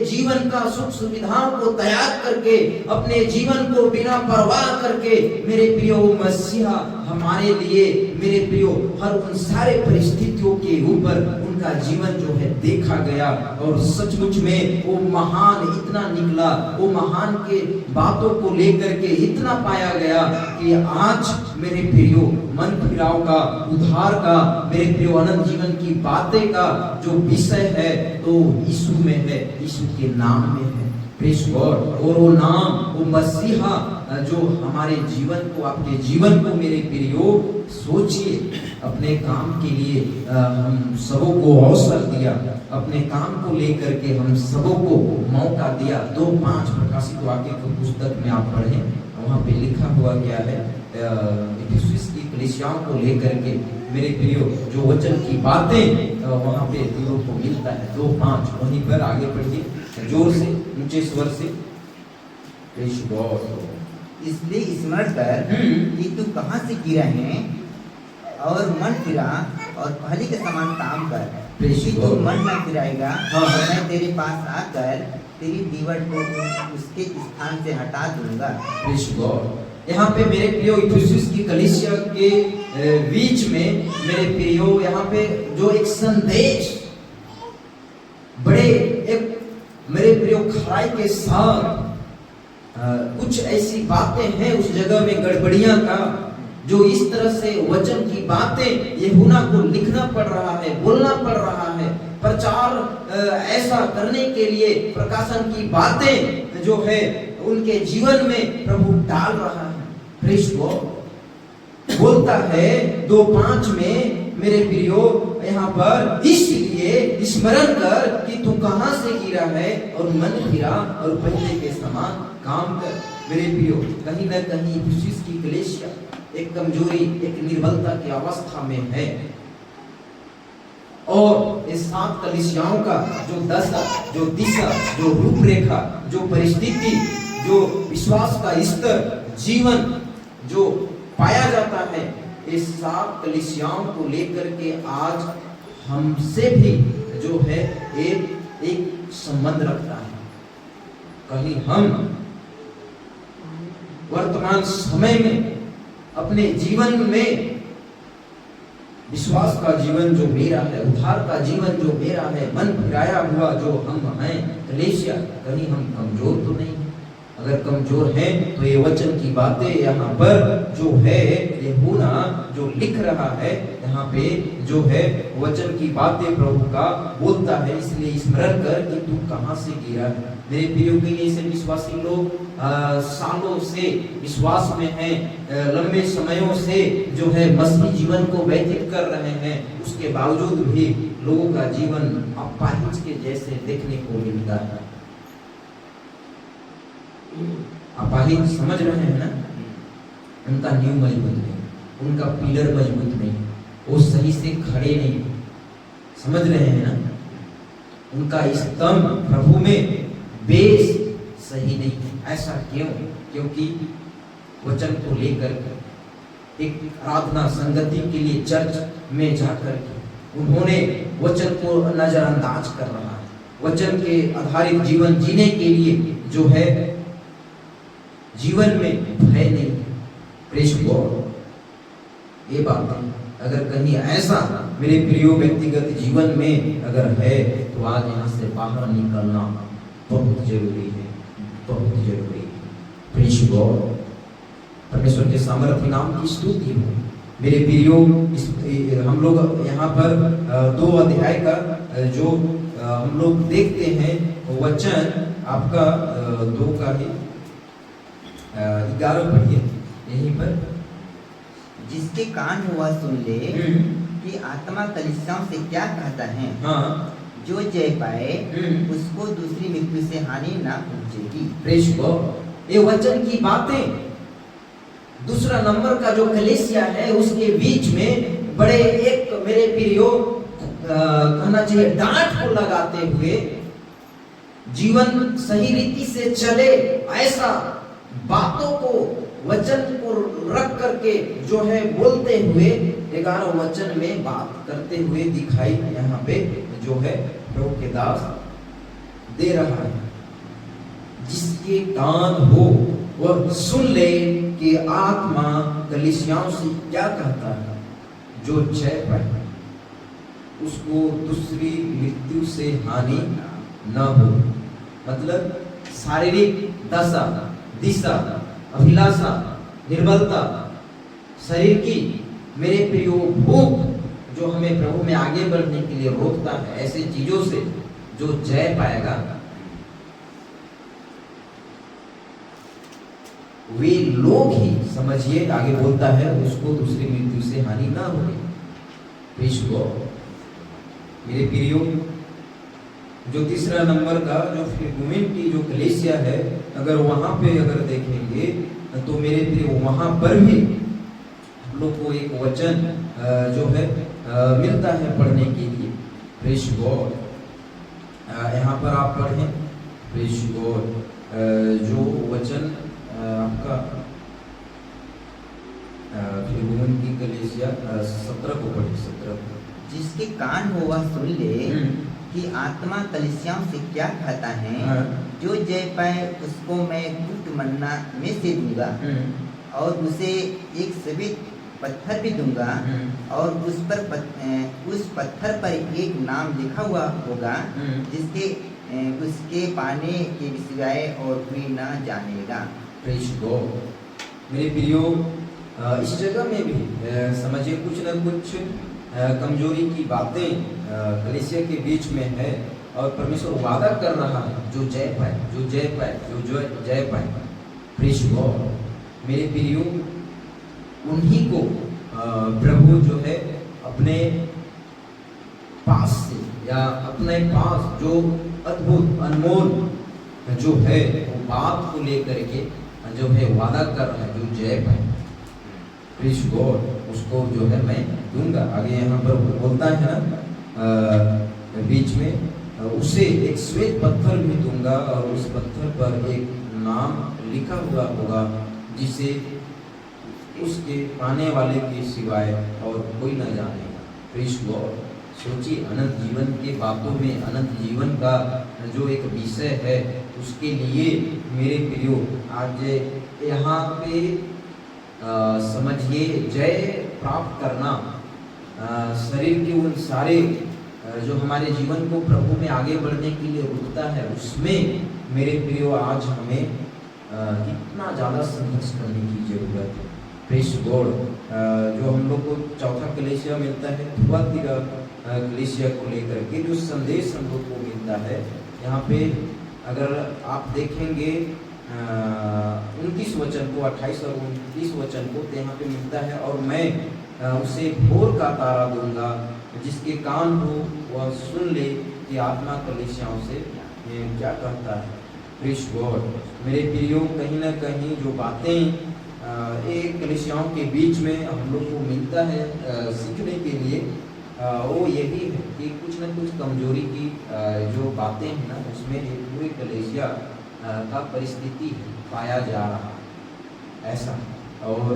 जीवन का सुख सुविधाओं को त्याग करके अपने जीवन को बिना परवाह करके मेरे प्रियो मसीहा हमारे लिए मेरे प्रियो हर उन सारे परिस्थितियों के ऊपर उनका जीवन जो है देखा गया और सचमुच में वो महान इतना निकला, वो महान के बातों को लेकर के इतना पाया गया कि आज मेरे प्रियो मन फिराव का, उद्धार का, मेरे प्रियो अनंत जीवन की बातें का जो विषय है तो यीशु में है, यीशु के नाम में है। Praise God. और वो नाम, वो मसीहा जो हमारे जीवन को, आपके जीवन को मेरे प्रियो सोचिए, अपने काम के लिए हम सबों को अवसर दिया, अपने काम को लेकर के हम सबों को मौका दिया। 2:5 प्रकाशित वाक्य की पुस्तक में आप पढ़ें, वहाँ पे लिखा हुआ क्या है, इफिसुस की कलीसियाओं को लेकर के मेरे प्रियो जो वचन की बातें वहाँ पे हम लोग को मिलता है। 2:5 वहीं पर आगे पढ़िए जोर से, ऊंचे स्वर से। Praise God. इसलिए स्मरण कर कि तू कहाँ से गिरा है और मन फिरा और पहले के समान काम कर। कि तू मन न फिराएगा तो मैं तेरे पास आकर तेरी दीवार को उसके स्थान से हटा दूंगा। Praise God. यहाँ पे मेरे प्रियो इफिसुस की कलीसिया के बीच में मेरे प्रियो यहाँ पे जो एक संदेश बड़े एक मेरे प्रियो खराई के साथ कुछ ऐसी बातें हैं उस जगह में गड़बड़ियां का, जो इस तरह से वचन की बातें यूहन्ना को लिखना पड़ रहा है, बोलना पड़ रहा है, प्रचार ऐसा करने के लिए प्रकाशन की बातें जो है उनके जीवन में प्रभु डाल रहा है। Praise God. बोलता है 2:5 में मेरे प्रियो यहाँ पर, इसलिए स्मरण कर कि तू कहाँ से गिरा है और मन फिरा और पहले के समान काम कर। मेरे प्रियो कहीं न कहीं इफिसुस की कलीसिया एक कमजोरी, एक निर्बलता की अवस्था में है और इस 7 कलीसियाओं का जो दशा, जो दिशा, जो रूपरेखा, जो परिस्थिति, जो विश्वास का स्तर, जीवन जो पाया जाता है, इस 7 कलीसियाओं को लेकर के आज हमसे भी जो है एक संबंध रखता है। कहीं हम वर्तमान समय में अपने जीवन में विश्वास का जीवन जो मेरा है, उद्धार का जीवन जो मेरा है, मन फिराया हुआ जो हम हैं कलीसिया, कहीं हम कमजोर तो नहीं? अगर कमजोर हैं तो ये वचन की बातें यहाँ पर जो है यूहन्ना जो लिख रहा है, यहाँ पे जो है वचन की बातें प्रभु का बोलता है। इसलिए स्मरण कर कि तू कहाँ से गिरा है। मेरे प्रियो के लिए से विश्वासी लोग सालों से विश्वास में हैं, लंबे समयों से जो है मसीही जीवन को व्यतीत कर रहे हैं, उसके बावजूद भी लोगों का जीवन अपाहिज के जैसे देखने को मिलता है। अपाहिज समझ रहे हैं ना? उनका नींव मजबूत नहीं, उनका पिलर मजबूत नहीं, वो सही से खड़े नहीं, समझ रहे हैं ना? उनका स्तंभ प्रभु में बेस सही नहीं। ऐसा क्यों? क्योंकि वचन को लेकर एक आराधना संगति के लिए चर्च में जाकर के उन्होंने वचन को नजरअंदाज कर रहा है। वचन के आधारित जीवन जीने के लिए जो है जीवन में भय नहीं। Praise God. ये बात है, अगर कहीं ऐसा मेरे प्रियो व्यक्तिगत जीवन में अगर है तो आज यहाँ से बाहर निकलना बहुत जरूरी है, बहुत जरूरी है। Praise God. परमेश्वर के सामर्थ्य नाम की स्तुति हो। मेरे प्रियो हम लोग यहाँ पर 2 अध्याय का जो हम लोग देखते हैं वचन आपका 2 का ही 11 पढ़िए यहीं पर। जिसके कान हुआ सुन ले कि आत्मा कलीसियाओं से क्या कहता है। हाँ। जो जय पाए उसको दूसरी मृत्यु से हानि ना पहुंचेगी। Praise God. ये वचन की बातें दूसरा नंबर का जो कलीसिया है उसके बीच में बड़े एक मेरे प्रियो कहना चाहिए डांट को लगाते हुए जीवन सही रीति से चले ऐसा बातों को वचन को रख करके जो है बोलते हुए 11 वचन में बात करते हुए दिखाई यहाँ पे जो है प्रभु के दास दे रहा है। जिसके कान हो वह सुन ले कि आत्मा कलीसियाओं से क्या कहता है। जो जय पाए उसको दूसरी मृत्यु से हानि न हो। मतलब शारीरिक दशा दिशा अभिलाषा निर्बलता शरीर की मेरे प्रियो भूख जो हमें प्रभु में आगे बढ़ने के लिए रोकता है, ऐसे चीजों से जो जय पाएगा वे लोग ही समझिए आगे बोलता है उसको दूसरी मृत्यु से हानि ना होगी। मेरे प्रियो जो तीसरा नंबर का जो फिलिप्पी की जो कलीसिया है अगर वहां पे अगर देखेंगे तो मेरे प्रियो वहां पर भी हम लोग को एक वचन जो है मिलता है पढ़ने के लिए। Praise God. यहाँ पर आप पढ़ें प्रेज गॉड जो वचन आपका फिलिप्पी की कलीसिया 17 को पढ़े 17 को। जिसके कान हो वह सुन ले कि आत्मा कलीसियाओं से क्या कहता है। जो जय पाए उसको मैं गुप्त मन्ना में से दूंगा और उसे एक सफेद पत्थर भी दूंगा और उस पत्थर पर एक नाम लिखा हुआ होगा जिसके उसके पाने के सिवाय और कोई न जानेगा। Praise God. मेरे प्रियो इस जगह में भी समझिए कुछ न कुछ कमजोरी की बातें कलीसिया के बीच में है और परमेश्वर वादा कर रहा है जो जय पाए जो जय पाए जो जय पाए। Praise God. मेरे प्रियो उन्हीं को प्रभु जो है अपने पास से या अपने पास जो अद्भुत अनमोल जो है वो बात को लेकर के जो है वादा कर रहा है जो जय पाए। Praise God. उसको जो है मैं दूंगा। आगे यहाँ पर बोलता है ना बीच में उसे एक श्वेत पत्थर भी दूंगा और उस पत्थर पर एक नाम लिखा हुआ होगा जिसे उसके पाने वाले के सिवाय और कोई न जानेगा। Praise God. सोचिए अनंत जीवन के बातों में अनंत जीवन का जो एक विषय है उसके लिए मेरे प्रियो आज यहाँ पे समझिए जय प्राप्त करना शरीर के उन सारे जो हमारे जीवन को प्रभु में आगे बढ़ने के लिए रुकता है उसमें मेरे प्रियो आज हमें कितना ज़्यादा संघर्ष करने की जरूरत है। Praise God. जो हम लोग को चौथा कलीसिया मिलता है थुआतीरा कलीसिया को लेकर के जो संदेश हम लोग को मिलता है यहाँ पे अगर आप देखेंगे 29 वचन को 28 और 29 वचन को तो यहाँ पे मिलता है और मैं उसे भोर का तारा दूंगा जिसके कान हो वह सुन ले कि आत्मा कलीसियाओं से क्या कहता है। Praise God. मेरे प्रियो कहीं ना कहीं जो बातें एक कलीसियाओं के बीच में हम लोग को मिलता है सीखने के लिए वो यही है कि कुछ न कुछ कमजोरी की जो बातें हैं ना उसमें एक पूरी कलीसिया का परिस्थिति पाया जा रहा है ऐसा। और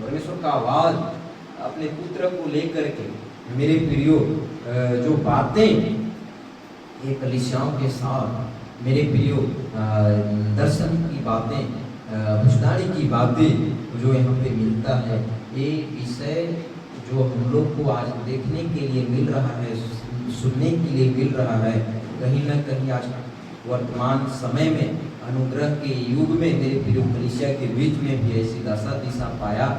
परमेश्वर का आवाज अपने पुत्र को लेकर के मेरे प्रियो जो बातें ये कलीसियाओं के साथ मेरे प्रियो दर्शन की बातें भुजदारी की बातें जो यहाँ पे मिलता है ये विषय जो हम लोग को आज देखने के लिए मिल रहा है सुनने के लिए मिल रहा है कहीं ना कहीं आज वर्तमान समय में अनुग्रह के युग में मेरे प्रिय कलीसिया के बीच में भी ऐसी दशा दिशा पाया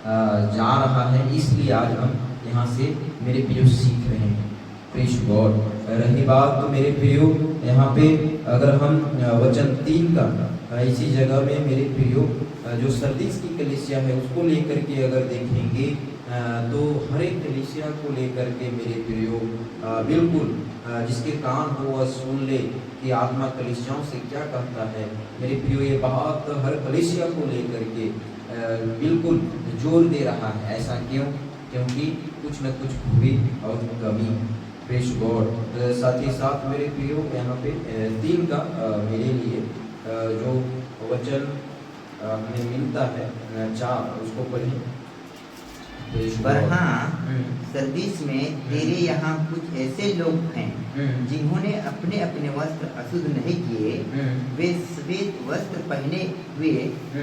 जा रहा है। इसलिए आज हम यहाँ से मेरे प्रिय सीख रहे हैं। Praise God. रही बात तो मेरे प्रियो यहाँ पे अगर हम वचन 3 का इसी जगह में मेरे प्रियो जो सरदीस की कलीसिया है उसको लेकर के अगर देखेंगे तो हर एक कलीसिया को लेकर के मेरे प्रियो बिल्कुल जिसके कान हो वह सुन ले कि आत्मा कलीसियाओं से क्या कहता है। मेरे प्रियो ये बात हर कलीसिया को लेकर के बिल्कुल जोर दे रहा है। ऐसा क्यों? क्योंकि कुछ न कुछ खूबी और कमी। Praise God. साथ ही साथ मेरे प्रियो यहाँ पे 3 का मेरे लिए जो वचन हमें मिलता है 4 उसको पढ़ें। पर हाँ, सरदीस में तेरे यहाँ कुछ ऐसे लोग हैं जिन्होंने अपने अपने वस्त्र अशुद्ध नहीं किए, वे श्वेत वस्त्र पहने हुए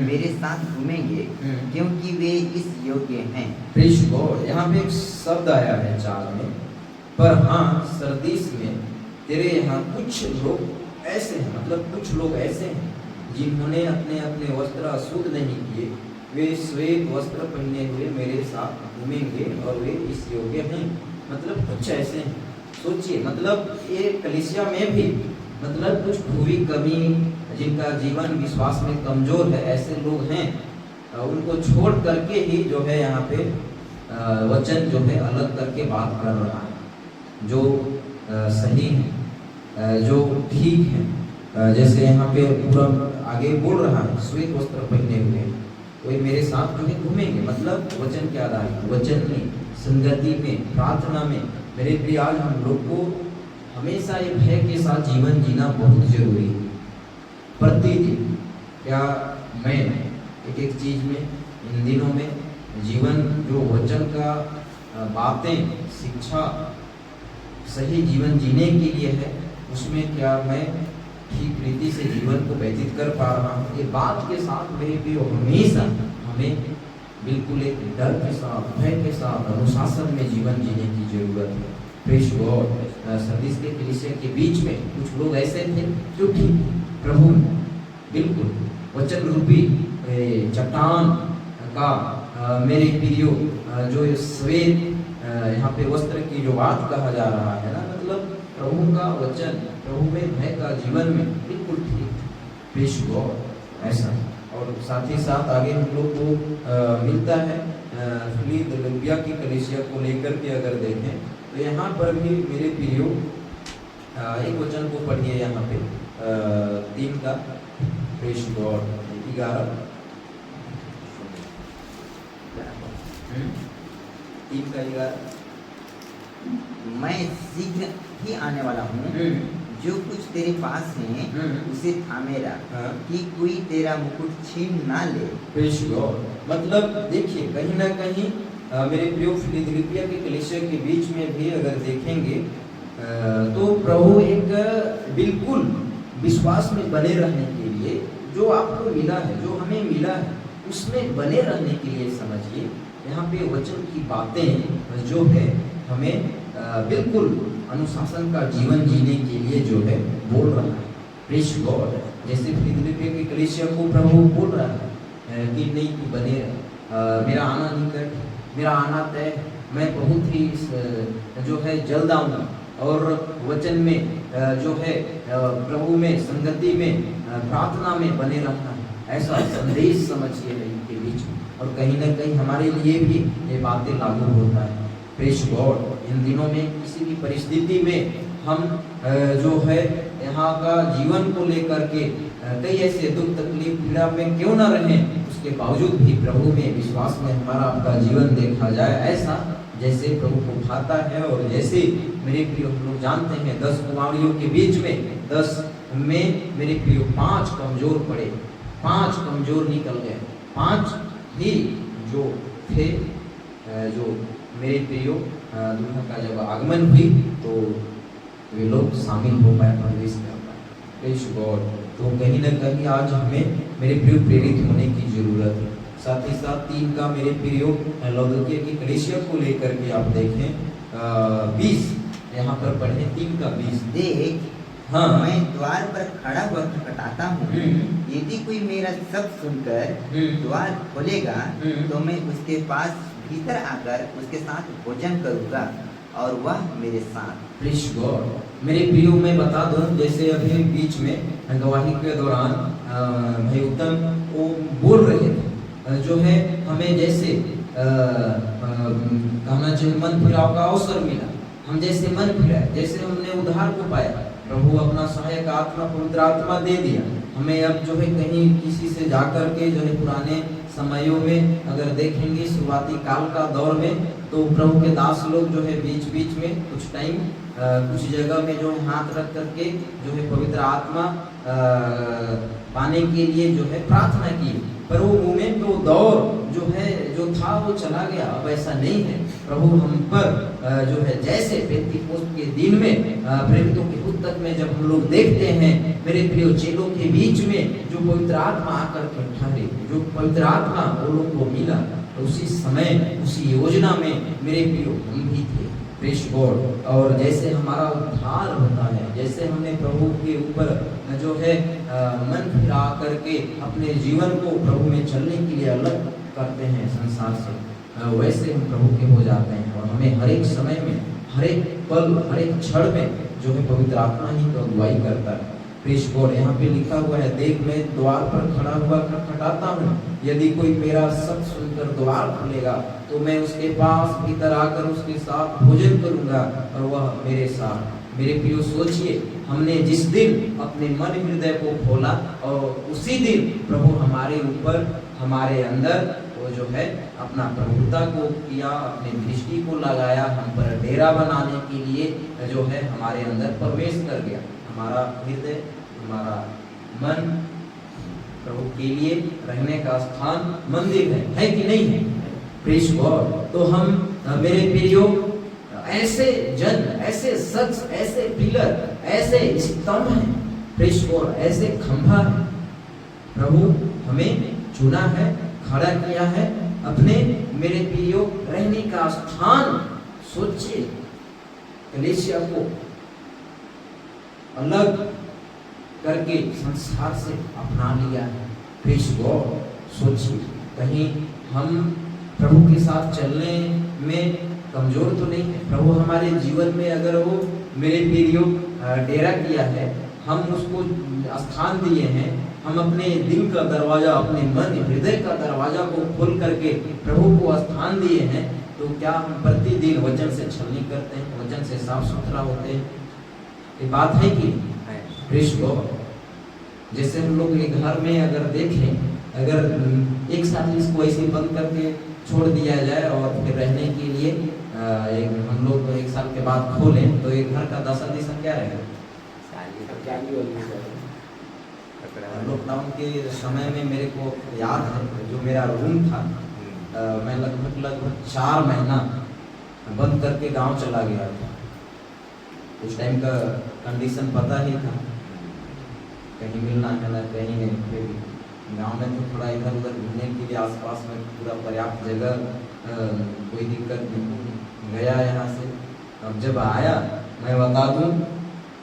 मेरे साथ घूमेंगे क्योंकि वे इस योग्य हैं। Praise God. यहाँ पे एक शब्द आया है 4 में, पर हाँ सरदीस में तेरे यहाँ कुछ लोग ऐसे हैं, मतलब कुछ लोग ऐसे हैं जिन्होंने अपने अपने वस्त्र अशुद्ध नहीं किए, वे श्वेत वस्त्र पहने हुए मेरे साथ घूमेंगे और वे इस योग्य हैं। मतलब कुछ ऐसे हैं। सोचिए, मतलब ये कलीसिया में भी मतलब कुछ खूबी कमी, जिनका जीवन विश्वास में कमजोर है, ऐसे लोग हैं। उनको छोड़ करके ही जो है यहाँ पे वचन जो है अलग करके बात कर रहा है, जो सही है, जो ठीक है। जैसे यहाँ पे पूरा आगे बोल रहा है श्वेत वस्त्र पहने हुए कोई मेरे साथ जो है घूमेंगे, मतलब वचन के आधार पर, वचन में, संगति में, प्रार्थना में। मेरे प्रिय, आज हम लोग को हमेशा ये भय के साथ जीवन जीना बहुत जरूरी है। प्रतिदिन क्या मैं एक एक चीज में इन दिनों में जीवन जो वचन का बातें, शिक्षा, सही जीवन जीने के लिए है, उसमें क्या मैं ठीक रीति से जीवन को व्यतीत कर पा रहा हूँ? ये बात के साथ मेरे भी हमेशा हमें बिल्कुल एक डर के साथ, भय के साथ, अनुशासन में जीवन जीने की जरूरत है। Praise God. सरदीस के कलीसिया के बीच में कुछ लोग ऐसे थे जो ठीक प्रभु बिल्कुल वचन रूपी चट्टान का मेरे प्रियो जो श्वेत यहाँ पे वस्त्र की जो बात कहा जा रहा है ना, मतलब प्रभु का वचन, प्रभु में भय का जीवन में बिल्कुल ठीक। Praise God. ऐसा। और साथ ही साथ आगे हम लोग को मिलता है फिलदेल्फिया की कलीसिया को लेकर के अगर देखें तो यहाँ पर भी मेरे प्रियो एक वचन को पढ़िए यहाँ पे 3 का। Praise God. 11 3 का 11। मैं शीघ्र ही आने वाला हूँ, जो कुछ तेरे पास है उसे थामे रख, कि कोई तेरा मुकुट छीन ना ले। Praise God. मतलब देखिए, कहीं ना कहीं मेरे प्रिय फिलदेल्फिया के कलीसिया के बीच में भी अगर देखेंगे तो प्रभु एक बिल्कुल विश्वास में बने रहने के लिए जो आपको मिला है, जो हमें मिला है, उसमें बने रहने के लिए समझिए यहाँ पे वचन की बातें जो है हमें बिल्कुल अनुशासन का जीवन जीने के लिए जो है बोल रहा है। Praise God. जैसे फिलदेल्फिया की कलीसिया को प्रभु बोल रहा है कि नहीं, तू बने रह, मेरा आना निकट, मेरा आना तय, मैं बहुत ही जो है जल्द आऊँगा। और वचन में जो है प्रभु में, संगति में, प्रार्थना में बने रहना है, ऐसा संदेश समझिए इनके बीच में। और कहीं ना कहीं हमारे लिए भी ये बातें लागू होता है। Praise God. इन दिनों में किसी भी परिस्थिति में हम जो है यहाँ का जीवन को लेकर के कई ऐसे दुख तकलीफ पीड़ा में क्यों ना रहें, उसके बावजूद भी प्रभु में, विश्वास में हमारा आपका जीवन देखा जाए ऐसा जैसे प्रभु को भाता है। और जैसे मेरे प्रिय हम लोग जानते हैं 10 कुमारियों के बीच में 10 में मेरे प्रिय 5 कमजोर पड़े, 5 कमजोर निकल गए। 5 ही जो थे, जो मेरे प्रियो दुल्हा का जब आगमन हुई तो वे लोग शामिल हो पाए, प्रवेश कर पाए। Praise God. तो कहीं ना कहीं आज हमें मेरे प्रियो प्रेरित होने की जरूरत है। साथ ही साथ 3 का मेरे प्रियो लौदोकिया की कलीसिया को लेकर के आप देखें 20 यहाँ पर पढ़े 3 का 20। देख, हाँ, मैं द्वार पर खड़ा खटखटाता हूँ, यदि कोई मेरा शब्द सुनकर द्वार खोलेगा तो मैं उसके पास भीतर आकर उसके साथ भोजन करूँगा और वह मेरे साथ। Praise God. मेरे प्रियो मैं बता दूं, जैसे अभी बीच में गवाही के दौरान भाई उत्तम वो बोल रहे थे जो है हमें जैसे कहना चाहिए मन फिराव का अवसर मिला, हम जैसे मन फिराए, जैसे हमने उद्धार को पाया, प्रभु अपना सहायक आत्मा, पवित्र आत्मा दे दिया हमें। अब जो है कहीं किसी से जाकर के जो है पुराने समयों में अगर देखेंगे शुरुआती काल का दौर में, तो प्रभु के दास लोग जो है बीच बीच में कुछ टाइम कुछ जगह में जो है हाथ रख करके जो है पवित्र आत्मा पाने के लिए जो है प्रार्थना की। पर वो मोमेंट, वो दौर जो था वो चला गया। अब ऐसा नहीं है। प्रभु हम पर जो है जैसे पेंतीकोस्त के दिन में प्रेरितों की पुस्तक में जब हम लोग देखते हैं, मेरे प्रिय चेलों के बीच में जो पवित्र आत्मा आकर के ठहरे, जो पवित्र आत्मा वो लोग को मिला, तो उसी समय उसी योजना में मेरे प्रिय हम भी थे। Praise God. और जैसे हमारा उद्धार होता है, जैसे हमने प्रभु के ऊपर जो है मन फिरा करके अपने जीवन को प्रभु में चलने के लिए अलग करते हैं संसार से, वैसे हम प्रभु के हो जाते हैं। और हमें हर एक समय में, हर एक पल, हर एक क्षण में जो है पवित्र आत्मा ही तो अगुवाई करता है। Praise God. यहाँ पे लिखा हुआ है, देख मैं द्वार पर खड़ा हुआ खटखटाता हूँ, यदि कोई मेरा शब्द सुनकर द्वार खोलेगा तो मैं उसके पास भीतर आकर उसके साथ भोजन करूंगा और वह मेरे साथ। मेरे प्रियो सोचिए, हमने जिस दिन अपने मन हृदय को खोला और उसी दिन प्रभु हमारे ऊपर, हमारे अंदर वो जो है अपना प्रभुता को किया, अपनी दृष्टि को लगाया, हम पर डेरा बनाने के लिए जो है हमारे अंदर प्रवेश कर गया। हमारा हृदय, हमारा मन प्रभु के लिए रहने का स्थान मंदिर है कि नहीं है? Praise God. तो हम मेरे प्रियो ऐसे जन, ऐसे शख्स, ऐसे पिलर, ऐसे स्तंभ हैं, प्रेज गॉड, ऐसे खंभा है। प्रभु हमें चुना है, खड़ा किया है अपने मेरे प्रियो रहने का स्थान। सोचिए, कलीसिया को अलग करके संसार से अपना लिया है। Praise God. सोचिए, कहीं हम प्रभु के साथ चलने में कमजोर तो नहीं है? प्रभु हमारे जीवन में अगर वो मेरे प्रियो डेरा किया है, हम उसको स्थान दिए हैं, हम अपने दिल का दरवाजा, अपने मन हृदय का दरवाजा को खोल करके प्रभु को स्थान दिए हैं, तो क्या हम प्रतिदिन वचन से छलनी करते हैं, वचन से साफ सुथरा होते हैं? ये बात है कि प्रेज गॉड। जैसे हम लोग एक घर में अगर देखें, अगर एक साथ इसको ऐसे बंद करके छोड़ दिया जाए और फिर रहने के लिए हम लोग एक साल के बाद खोलें, तो एक घर का दशा दिशा क्या रहेगा? लॉकडाउन के समय में मेरे को याद है, जो मेरा रूम था, मैं लगभग 4 महीना बंद करके गांव चला गया था। उस टाइम का कंडीशन पता ही था, कहीं मिलना है ना कहीं नहीं। फिर गांव में तो थोड़ा इधर उधर घूमने के लिए आसपास में पूरा पर्याप्त जगह, कोई दिक्कत नहीं। गया यहाँ से, अब जब आया मैं बता दूं,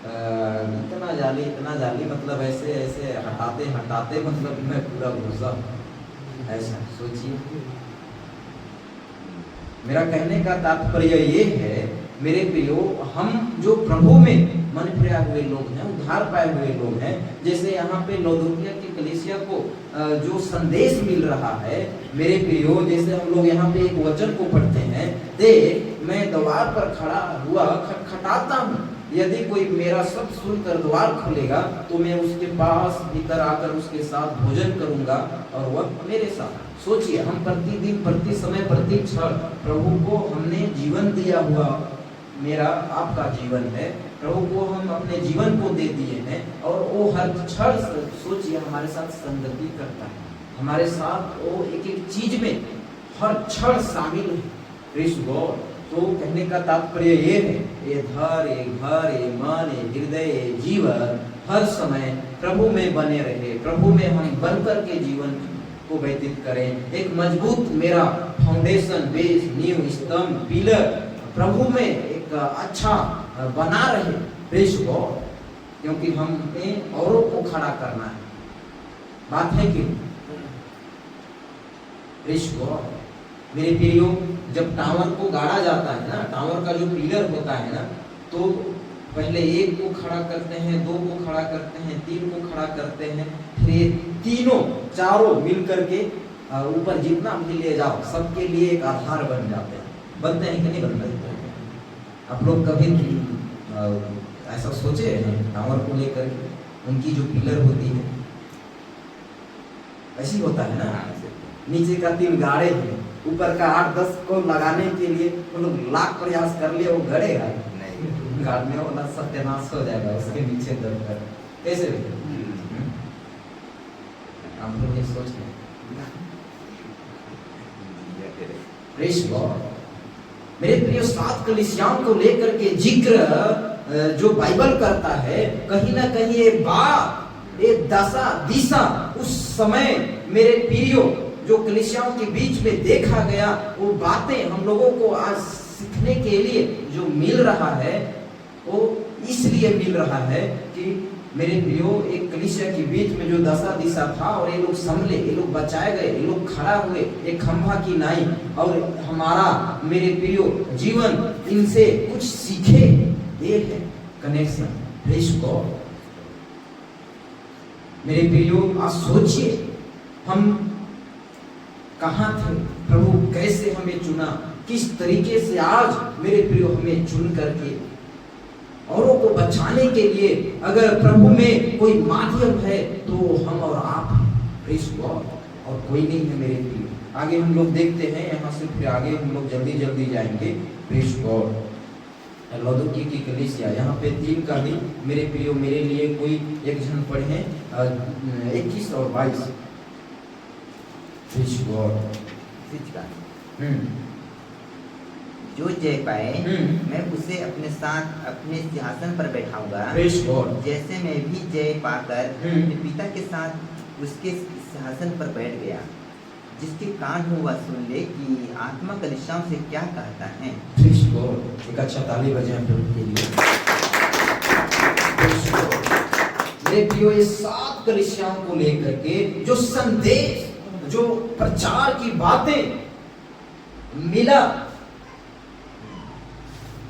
इतना जाली मतलब ऐसे ऐसे हटाते मतलब मैं पूरा घुसा। ऐसा सोचिए। मेरा कहने का तात्पर्य ये है मेरे प्रियो, हम जो प्रभु में मन फिरा हुए लोग हैं, उद्धार पाए हुए लोग हैं, जैसे यहाँ पे लौदुकिया की कलीसिया को जो संदेश मिल रहा है मेरे प्रियो, जैसे हम लोग यहाँ पे एक वचन को पढ़ते हैं, देख मैं द्वार पर खड़ा हुआ खटखटाता हूँ, यदि कोई मेरा शब्द सुनकर द्वार खोलेगा तो मैं उसके पास भीतर आकर उसके साथ भोजन करूंगा और वह मेरे साथ। सोचिए, हम प्रतिदिन, प्रति समय, प्रति क्षण प्रभु को हमने जीवन दिया हुआ, मेरा आपका जीवन है, प्रभु को हम अपने जीवन को दे दिए हैं और वो हर क्षण, सोचिए, हमारे साथ संगति करता है, हमारे साथ वो एक एक चीज में हर क्षण शामिल है। Praise God. तो कहने का तात्पर्य ये है, ये घर, ये मन, ये हृदय, ये जीवन हर समय प्रभु में बने रहे, प्रभु में हम बनकर के जीवन को व्यतीत करें। एक मजबूत मेरा फाउंडेशन, बेस, नींव, स्तंभ, पिलर प्रभु में एक अच्छा बना रहे। Praise God. क्योंकि हमें औरों को खड़ा करना है। बात है कि प्रेज गॉड। मेरे प्रियो, जब टावर को गाड़ा जाता है ना, टावर का जो पिलर होता है ना, तो पहले एक को खड़ा करते हैं, 2 को खड़ा करते हैं, 3 को खड़ा करते हैं, फिर ये तीनों चारों मिल करके ऊपर जितना भी ले जाओ, सबके लिए एक आधार बन जाते हैं। बनते हैं कि नहीं बनते? आप लोग कभी ऐसा सोचे हैं टावर को लेकर उनकी जो पिलर होती है, ऐसी होता है ना, नीचे का 3 गाड़े हैं, ऊपर का 8-10 को लगाने के लिए वो लोग लाख प्रयास कर लिए, वो गड़ेगा नहीं, गाड़ने वाला सत्यानाश हो जाएगा उसके नीचे दबकर। कैसे हम लोग ये सोच रहे प्रेज़ गॉड। मेरे प्रिय 7 कलीसियाओं को लेकर के जिक्र जो बाइबल करता है, कहीं ना कहीं ये बात, ये दशा दिशा उस समय मेरे प्रियो जो कलीसियाओं के बीच में देखा गया, वो बातें हम लोगों को आज सीखने के लिए जो मिल रहा है, वो इसलिए मिल रहा है कि मेरे प्रियो एक कलीसिया के बीच में जो दशा दिशा था, और ये लोग संभले, ये लोग बचाए गए, ये लोग खड़ा हुए एक खंभा की नाई, और हमारा मेरे प्रियो जीवन इनसे कुछ सीखे, ये है कनेक्शन। Praise God. मेरे प्रियो आप सोचिए, हम कहाँ थे, प्रभु कैसे हमें चुना, किस तरीके से आज मेरे प्रियो हमें चुन करके औरों को बचाने के लिए अगर प्रभु में कोई माध्यम है तो हम और आप हैं। Praise God. और कोई नहीं है मेरे प्रियो। आगे हम लोग देखते हैं, यहाँ से फिर आगे हम लोग जल्दी जल्दी जाएंगे। Praise God. लौदुकी की कलीसिया, यहाँ पे 3 का भी मेरे प्रियो मेरे लिए कोई एक जन पढ़े 21 और 22। Praise God. जो जय पाए मैं उसे अपने साथ अपने सिंहासन पर बैठाऊंगा, प्रेज़ गॉड। जैसे मैं भी जय पाकर अपने पिता के साथ उसके सिंहासन पर बैठ गया। जिसके कान हो वह सुन ले कि आत्मा कलीसियाओं से क्या कहता है। Praise God. एक अच्छा ताली बजाएं प्रभु के लिए। मेरे प्रियो ये 7 कलीसियाओं को लेकर के जो संदेश, जो प्रचार की बातें मिला,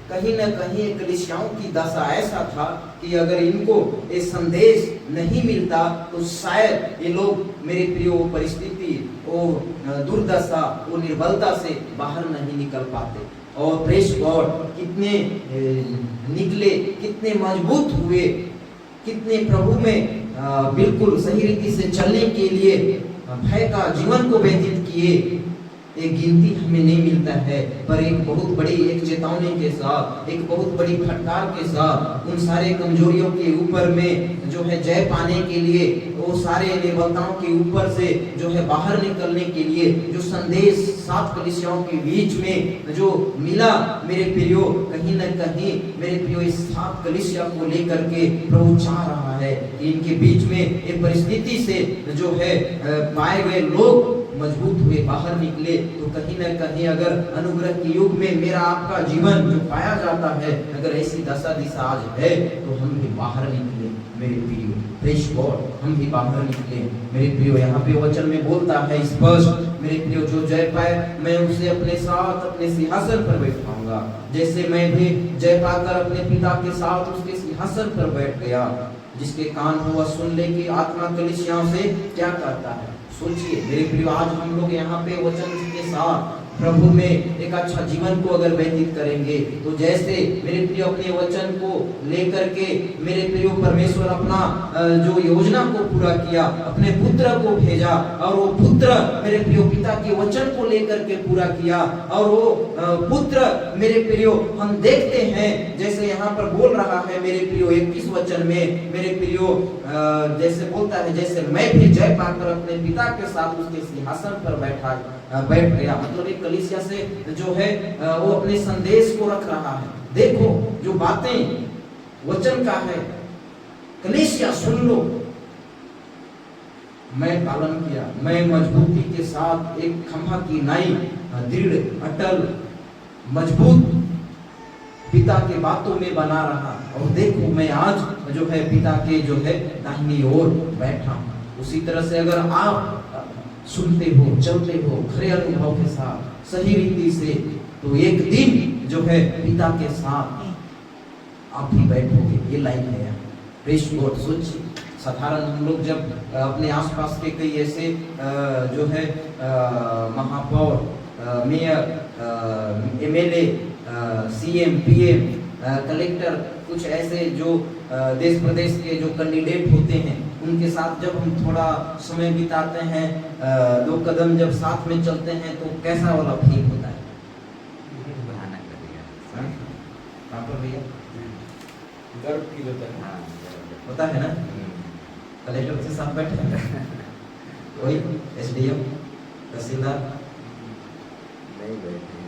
कहीं न कहीं कलीसियाओं की दशा ऐसा था कि अगर इनको ये संदेश नहीं मिलता तो शायद ये लोग मेरे प्रियो वो परिस्थिति, वो दुर्दशा, वो निर्बलता से बाहर नहीं निकल पाते। और प्रेज़ गॉड, कितने निकले, कितने मजबूत हुए, कितने प्रभु में बिल्कुल सही रीति से चलने के लिए भय का जीवन को व्यतीत किए। एक गिनती हमें नहीं मिलता है, पर एक बहुत बड़ी एक चेतावनी के साथ, एक बहुत बड़ी फटकार के साथ उन सारे कमजोरियों के ऊपर में जो है जय पाने के लिए, वो सारे निर्बलताओं के ऊपर से जो है बाहर निकलने के लिए जो संदेश 7 कलीसियाओं के बीच में जो मिला मेरे प्रियो, कहीं न कहीं मेरे प्रियो इस 7 कलीसिया को लेकर के प्रभु चाह रहा है कि इनके बीच में एक परिस्थिति से जो है पाए गए लोग मजबूत हुए, बाहर निकले। तो कहीं न कहीं अगर अनुग्रह के युग में मेरा आपका जीवन जो पाया जाता है, अगर ऐसी दशा दिशा आज है तो हम भी बाहर निकले मेरे प्रियो। Praise God. हम भी बाहर निकले मेरे प्रियो। यहाँ पे वचन में बोलता है स्पष्ट, मेरे प्रियो जो जय पाए मैं उसे अपने साथ अपने सिंहासन पर बैठाऊंगा, जैसे मैं भी जय पाकर अपने पिता के साथ उसके सिंहासन पर बैठ गया। जिसके कान हो वह सुन ले कि आत्मा कलीसियाओं से क्या कहता है। सोचिए मेरे प्रियो, आज हम लोग यहाँ पे वचन के साथ प्रभु में एक अच्छा जीवन को अगर व्यतीत करेंगे तो जैसे मेरे प्रियो अपने वचन को लेकर के मेरे प्रियो परमेश्वर अपना जो योजना को पूरा किया, अपने पुत्र को भेजा, और वो पुत्र मेरे प्रियो पिता के वचन को लेकर के पूरा किया। और वो पुत्र मेरे प्रियो हम देखते हैं जैसे यहाँ पर बोल रहा है मेरे प्रियो 21 वचन में मेरे प्रियो जैसे बोलता है, जैसे मैं भी जय पाकर अपने पिता के साथ उसके सिंहासन पर बैठ गया। मतलब एक कलीसिया से जो है वो अपने संदेश को रख रहा है। देखो जो बातें वचन का है, कलीसिया सुन लो, मैं पालन किया, मैं मजबूती के साथ एक खंभा की नाई, दृढ़ अटल मजबूत पिता के बातों में बना रहा, और देखो मैं आज जो है पिता के जो है दाहिनी ओर बैठा। उसी तरह से अगर आप सुनते हो, चलते हो खरे अनुभव के साथ सही रीति से, तो एक दिन जो है पिता के साथ आप भी बैठोगे। ये लाइन है यहाँ। Praise God. सोचिए साधारण हम लोग जब अपने आसपास के कई ऐसे जो है महापौर, mayor, MLA, CM, PM, collector, कुछ ऐसे जो देश प्रदेश के जो कैंडिडेट होते हैं, उनके साथ जब हम थोड़ा समय बिताते हैं, 2 कदम जब साथ में चलते हैं तो कैसा वाला फील होता है? भयानक लगेगा। हाँ? कहाँ पर भैया? गर्व फील होता है। हाँ, होता है ना? कलेक्टर के साथ बैठे हैं कोई SDM तहसीलदार नहीं बैठे हैं।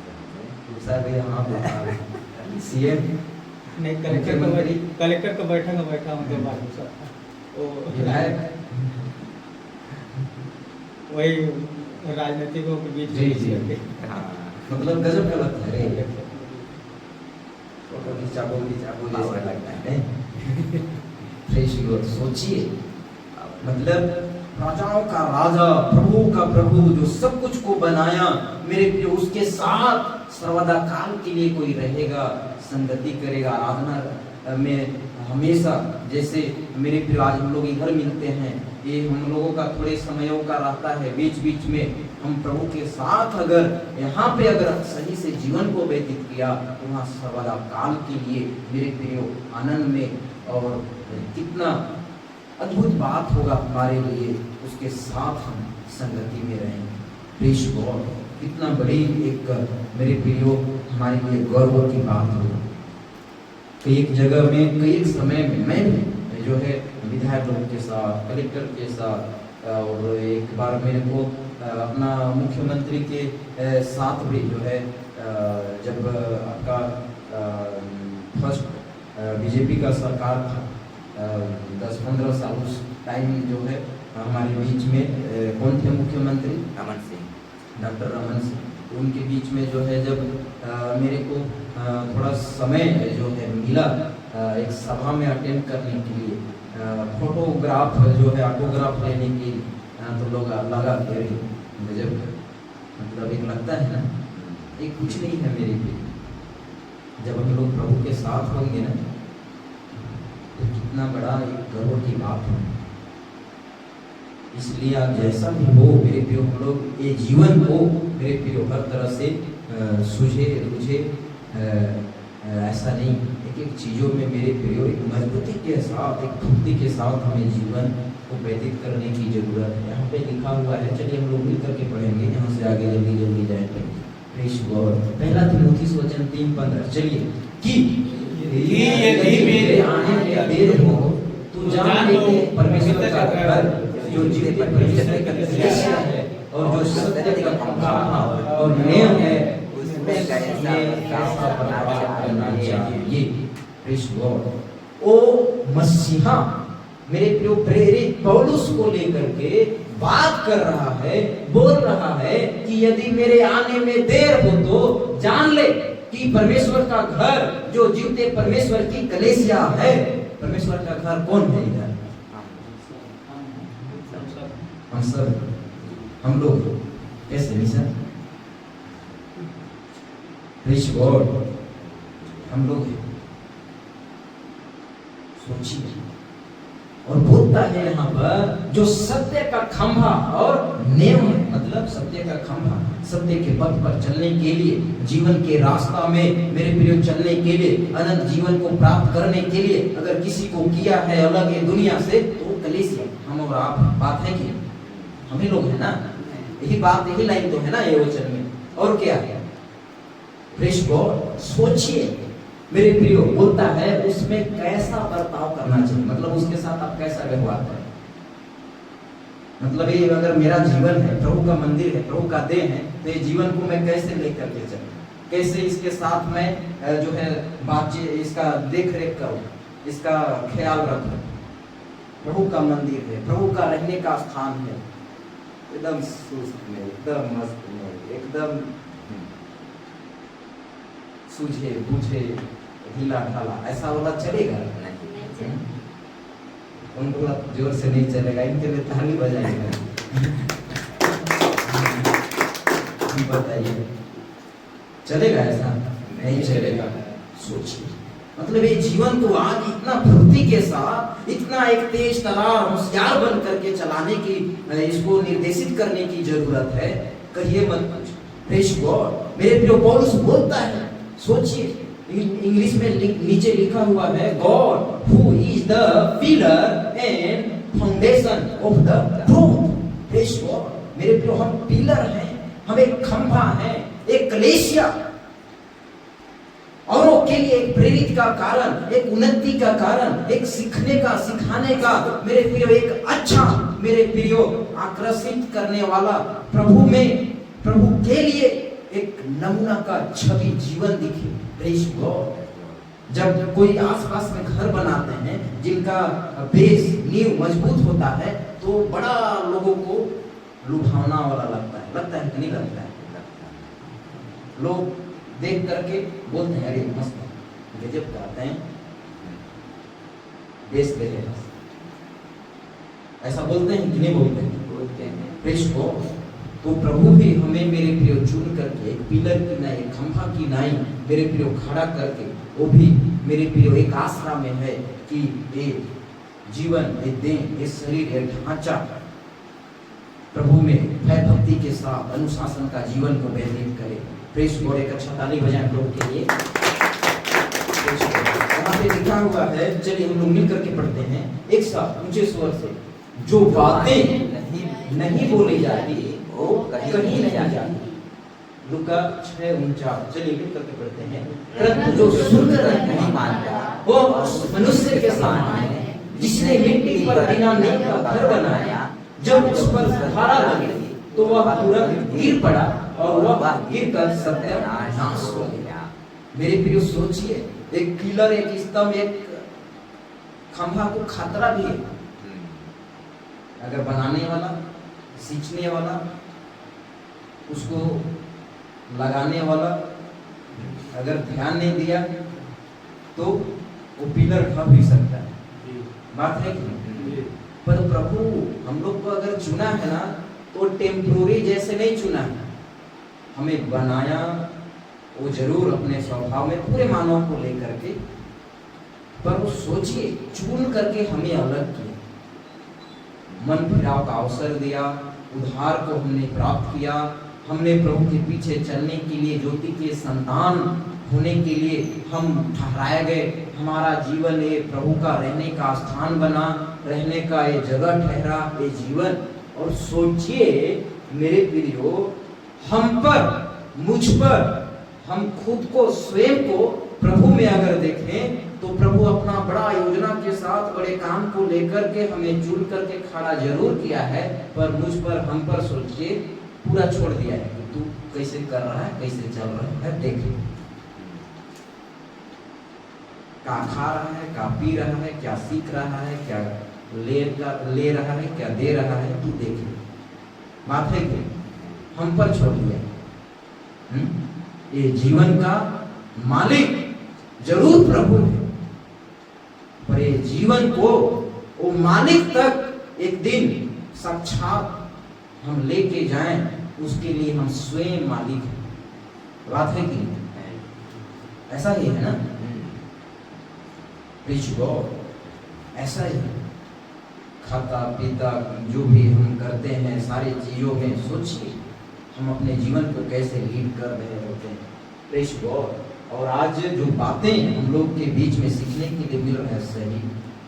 साहब भैया, हाँ CM नहीं, मुख्यमंत्री, कलेक्टर का बैठा उनके बाद सब वो विधायक, वही राजनीतिकों के बीच जी, जी। करके। हाँ, मतलब गजब का लगता है रे। फोटो खींचा ऐसा लगता है। फ्रेश ग्रोथ सोचिए, मतलब राजाओं का राजा, प्रभु का प्रभु, जो सब कुछ को बनाया, मेरे प्रिय उसके साथ सर्वदा काल के लिए कोई रहेगा, संगति करेगा, आराधना में हमेशा। जैसे मेरे प्रिय आज हम लोग इधर मिलते हैं, ये हम लोगों का थोड़े समयों का रहता है, बीच बीच में हम प्रभु के साथ अगर यहाँ पे अगर सही से जीवन को व्यतीत किया तो वहाँ सर्वदा काल के लिए मेरे प्रियो आनंद में, और कितना अद्भुत बात होगा हमारे लिए, उसके साथ हम संगति में रहेंगे। प्रेज गॉड, कितना बड़ी एक मेरे प्रियो हमारे लिए गौरव की बात होगा। कई एक जगह में, कई एक समय में मैं भी जो है विधायक लोगों के साथ, कलेक्टर के साथ, और एक बार मेरे को अपना मुख्यमंत्री के साथ भी जो है, जब आपका फर्स्ट बीजेपी का सरकार था, 10-15 साल उस टाइम जो है हमारे बीच में कौन थे मुख्यमंत्री? रमन सिंह, डॉक्टर रमन सिंह। उनके बीच में जो है जब मेरे को थोड़ा समय जो है मिला एक सभा में अटेंड करने के लिए, फोटोग्राफ जो है ऑटोग्राफ लेने के लिए, तो लोग लगा के गजब, मतलब एक लगता है ना, एक कुछ नहीं है मेरे लिए। जब हम लोग प्रभु के साथ होंगे ना तो कितना बड़ा एक गर्व की बात है। इसलिए आप जैसा भी हो मेरे प्रियो, हम लोग ये जीवन को मेरे प्रियो हर तरह से सूझे रुझे ऐसा नहीं, एक एक चीज़ों में मेरे प्रियो एक मजबूती के साथ, एक फुर्ती के साथ हमें जीवन को व्यतीत करने की जरूरत है। यहाँ पे लिखा हुआ है, चलिए हम लोग मिल करके पढ़ेंगे, यहाँ से आगे जल्दी जल्दी जाएंगे। प्रेज गॉड, पहला तीमुथियुस वचन 3:15, चलिए कि यदि मेरे आने में देर हो तो जान ले कि परमेश्वर का घर जो जीवित परमेश्वर का कलीसिया है और जो सत्य का खंभा और नियम है, उसमें कैसा बर्ताव करना चाहिए। प्रेज गॉड, ओ मसीहा मेरे प्रिय प्रेरित पौलुस को लेकर के बात कर रहा है, बोल रहा है कि यदि मेरे आने में देर हो तो जान ले कि परमेश्वर का घर जो जीवते परमेश्वर की कलीसिया है। परमेश्वर का घर कौन है इधर? हम सब, हम लोग कैसे मिशन, प्रेज गॉड, हम लोग सोचिए। और बोलता है यहाँ पर जो सत्य का खंभा और नियम, मतलब सत्य का खंभा, सत्य के पथ पर चलने के लिए, जीवन के रास्ता में मेरे प्रिय चलने के लिए, अनंत जीवन को प्राप्त करने के लिए अगर किसी को किया है अलग है दुनिया से, तो कलीसिया हम और आप। बात है कि हम ही लोग है ना, यही बात, यही लाइन तो है ना ये वचन में, और क्या है? प्रेज गॉड, सोचिए मेरे प्रियो, बोलता है उसमें कैसा बर्ताव करना चाहिए, मतलब उसके साथ आप कैसा व्यवहार करें। मतलब ये अगर मेरा जीवन है, प्रभु का मंदिर है, प्रभु का देह है, तो ये जीवन को मैं कैसे लेकर के चलूं, कैसे इसके साथ मैं जो है बातचीत, इसका देख रेख करूं, इसका ख्याल रखूं। प्रभु का मंदिर है, प्रभु का रहने का स्थान है, एकदम सुस्त में, एकदम मस्त में, एकदम सूझे बूझे ढीला ढाला, ऐसा वाला चलेगा? उन बोला जोर से नहीं चलेगा, इनके लिए ताली बजाएगा। बताइए चलेगा? ऐसा नहीं चलेगा। सोचिए, मतलब ये जीवन को आज इतना फुर्ती के साथ, इतना एक तेज तरार होशियार बन करके चलाने की, इसको निर्देशित करने की जरूरत है। कहिए मत कुछ। प्रेज गॉड, मेरे प्रिय पौलुस बोलता है, सोचिए इंग्लिश में नीचे लिखा हुआ है, God who is the pillar and foundation of the truth. Praise God. मेरे प्रियो, हम पिलर हैं, हम एक खंभा हैं, एक कलीसिया, औरों के लिए एक प्रेरित का कारण, एक उन्नति का कारण, एक सीखने का, सिखाने का, मेरे प्रियो एक अच्छा, मेरे प्रियो आकर्षित करने वाला, प्रभु में, प्रभु के लिए एक नमूना का छवि जीवन दिखे। Praise God. जब कोई आसपास में घर बनाते हैं जिनका बेस, नींव मजबूत होता है, तो बड़ा लोगों को लुभावना वाला लगता है कि नहीं लगता है? लोग देख करके बोलते हैं, अरे मस्त गजब कराते हैं, बेस ले रहे हैं। ऐसा बोलते हैं कि नहीं बोलते हैं? बोलते हैं। Praise God. तो प्रभु भी हमें, मेरे प्रियो, चुन करके एक पिलर की नाई, एक खंभा की नाई, मेरे प्रियो खड़ा करके, वो भी मेरे प्रियो एक आसरा में है कि ये जीवन, ये देह, ये शरीर, ये ढांचा प्रभु में भय भक्ति के साथ अनुशासन का जीवन को व्यतीत करे। Praise God. एक अच्छा ताली बजाएं प्रभु के लिए। यहाँ पे लिखा हुआ है, चलिए हम लोग मिल करके पढ़ते हैं एक साथ ऊंचे स्वर से। जो बातें नहीं बोली जाती वो कहीं नहीं जाती। लूका 6:49। चलिए मिल करके पढ़ते हैं। परंतु जो सुनकर नहीं मानता वो उस मनुष्य के समान है जिसने मिट्टी पर बिना नींव का घर बनाया। जब उस पर धारा लगी तो वह तुरंत गिर पड़ा और वह गिरकर सत्यानाश हो गया। मेरे प्रियो, सोचिए, एक पिलर, एक स्तंभ, एक खंभा को खतरा भी है। अगर बनाने वाला, सींचने वाला, उसको लगाने वाला अगर ध्यान नहीं दिया तो वो पिलर ढह भी सकता है। बात है कि नहीं? पर प्रभु हम लोग को अगर चुना है ना, तो टेम्पोररी जैसे नहीं चुना है, हमें बनाया वो जरूर अपने स्वभाव में पूरे मानव को लेकर के, पर वो सोचिए, चुन करके हमें अलग किया, मन फिराव का अवसर दिया, उद्धार को हमने प्राप्त किया, हमने प्रभु के पीछे चलने के लिए, ज्योति के संतान होने के लिए हम ठहराए गए। हमारा जीवन ये प्रभु का रहने का स्थान बना, रहने का ये जगह ठहरा, ये जीवन। और सोचिए मेरे प्रियो, हम पर, मुझ पर, हम खुद को, स्वयं को प्रभु में अगर देखें तो प्रभु अपना बड़ा योजना के साथ बड़े काम को लेकर के हमें चुन करके खड़ा जरूर किया है, पर मुझ पर, हम पर सोचिए पूरा छोड़ दिया है कि तू कैसे कर रहा है, कैसे चल रहा है, देख क्या खा रहा है, क्या पी रहा है, क्या सीख रहा है, क्या ले रहा है, क्या दे रहा है, तू देख। बात है कि हम पर छोड़ दिया। ये जीवन का मालिक जरूर प्रभु है, पर ये जीवन को वो मालिक तक एक दिन साक्षात हम लेके जाएं, उसके लिए हम स्वयं मालिक हैं। बात है कि ऐसा ही है ना? Preach God. ऐसा ही खाता पीता जो भी हम करते हैं, सारी चीजों में सोचिए हम अपने जीवन को कैसे लीड कर रहे होते हैं। Preach God. और आज जो बातें हम लोग के बीच में सीखने के लिए मिल रहे हैं सही,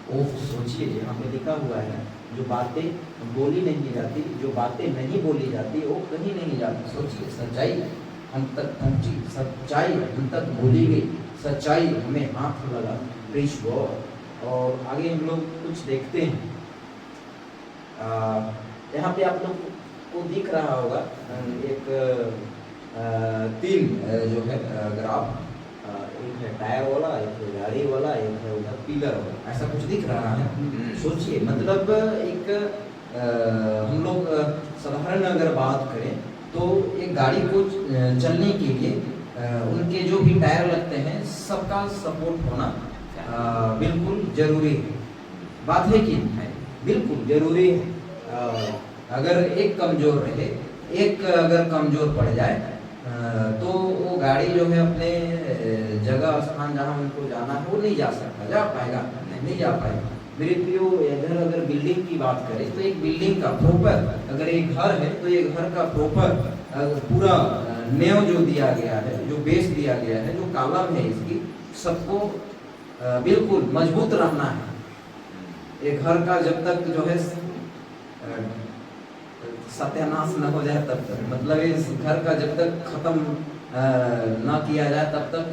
वो सोचिए, यहाँ पे लिखा हुआ है, जो बातें बोली नहीं जाती, जो बातें नहीं बोली जाती वो कहीं नहीं जाती। सोचिए, सच्चाई हम तक पहुंची, सच्चाई हम तक बोली गई, सच्चाई हमें हाथ लगा। Preach God. और आगे हम लोग कुछ देखते हैं। यहाँ पे आप लोग को दिख रहा होगा एक तीन जो है ग्राफ, एक है टायर वाला, एक है गाड़ी वाला, एक है उधर पिलर वाला, ऐसा कुछ दिख रहा है। सोचिए, मतलब एक हम लोग साधारण अगर बात करें तो एक गाड़ी को चलने के लिए उनके जो भी टायर लगते हैं सबका सपोर्ट होना बिल्कुल जरूरी है। बात है कि बिल्कुल जरूरी है। अगर एक कमजोर रहे, एक अगर कमजोर पड़ जाए तो वो गाड़ी जो है अपने जगह स्थान जहाँ उनको जाना है वो नहीं जा सकता, जा पाएगा नहीं जा पाएगा। मेरे प्रियो, इधर अगर बिल्डिंग की बात करें तो एक बिल्डिंग का प्रॉपर, अगर एक घर है तो एक घर का प्रॉपर पूरा नेव जो दिया गया है, जो बेस दिया गया है, जो कॉलम है इसकी, सबको बिल्कुल मजबूत रहना है। एक घर का जब तक जो है सत्यानाश न हो जाए तब तक, मतलब इस घर का जब तक खत्म ना किया जाए तब तक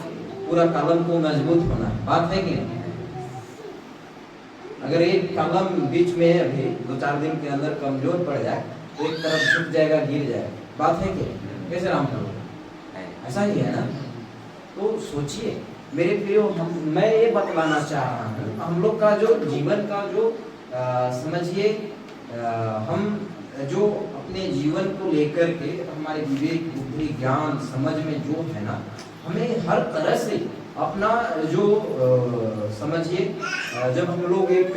पूरा कॉलम को मजबूत होना है। बात है कि नहीं? अगर एक कॉलम बीच में अभी 2-4 दिन के अंदर कमजोर पड़ जाए तो एक तरफ झुक जाएगा, गिर जाएगा। बात है कि कैसे राम प्रभु? ऐसा ही है ना। तो सोचिए मेरे प्रियो, मैं ये बतलाना चाह रहा हूँ, हम लोग का जो जीवन का जो समझिए, हम जो अपने जीवन को लेकर के हमारे विवेक, बुद्धि, ज्ञान, समझ में जो है ना, हमें हर तरह से अपना जो समझिए, जब हम लोग एक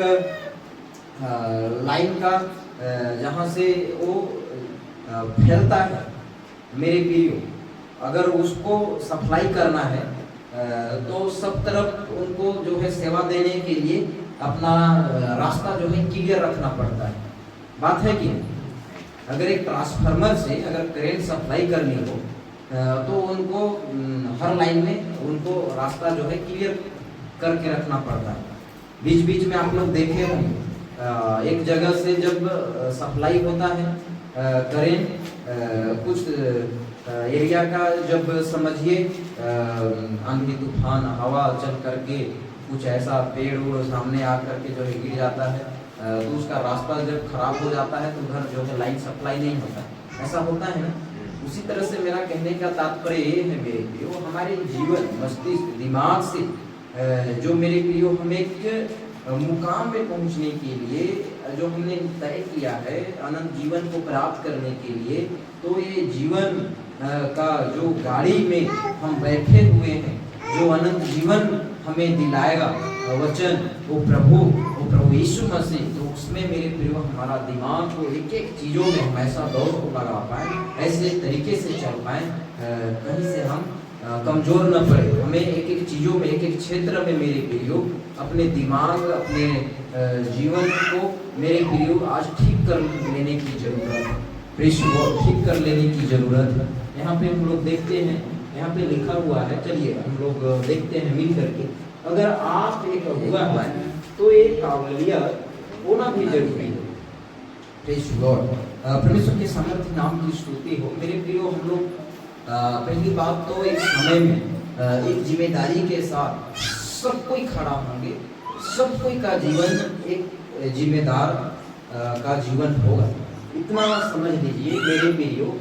लाइन का जहाँ से वो फैलता है मेरे प्रियो, अगर उसको सप्लाई करना है तो सब तरफ उनको जो है सेवा देने के लिए अपना रास्ता जो है क्लियर रखना पड़ता है। बात है कि अगर एक ट्रांसफार्मर से अगर करंट सप्लाई करनी हो तो उनको हर लाइन में उनको रास्ता जो है क्लियर करके रखना पड़ता है। बीच बीच में आप लोग देखे होंगे एक जगह से जब सप्लाई होता है करंट, कुछ एरिया का जब समझिए आंधी तूफान हवा चल करके कुछ ऐसा पेड़ उड़ सामने आकर के जो है गिर जाता है, तो उसका रास्ता जब खराब हो जाता है तो उधर जो है लाइन सप्लाई नहीं होता, ऐसा होता है ना। उसी तरह से मेरा कहने का तात्पर्य ये है मेरे प्रियो, हमारे जीवन, मस्तिष्क, दिमाग से जो मेरे प्रियो हम एक मुकाम में पहुंचने के लिए जो हमने तय किया है अनंत जीवन को प्राप्त करने के लिए, तो ये जीवन का जो गाड़ी में हम बैठे हुए हैं, जो अनंत जीवन हमें दिलाएगा वचन, वो प्रभु यीशु मसीह, तो उसमें मेरे प्रियो हमारा दिमाग को एक एक चीज़ों में हम ऐसा दौड़ को लगा पाए, ऐसे तरीके से चल पाए, कहीं से हम कमजोर न पड़े। हमें एक एक चीज़ों में, एक एक क्षेत्र में मेरे प्रियो अपने दिमाग, अपने जीवन को मेरे प्रियो आज ठीक कर लेने की जरूरत है, ठीक कर लेने की जरूरत है। यहाँ पे हम लोग देखते हैं, यहाँ पे लिखा हुआ है, चलिए हम लोग देखते हैं मिल करके। अगर आप एक अगुआ है तो एक कावलिया होना भी जरूरी है। प्रेज़ लॉर्ड, परमेश्वर के सामर्थ्य नाम की स्तुति हो। मेरे प्रियो, हम लोग पहली बात तो एक समय में एक जिम्मेदारी के साथ सब कोई खड़ा होंगे, सब कोई का जीवन एक जिम्मेदार का जीवन होगा। इतना समझ लीजिए मेरे प्रियो,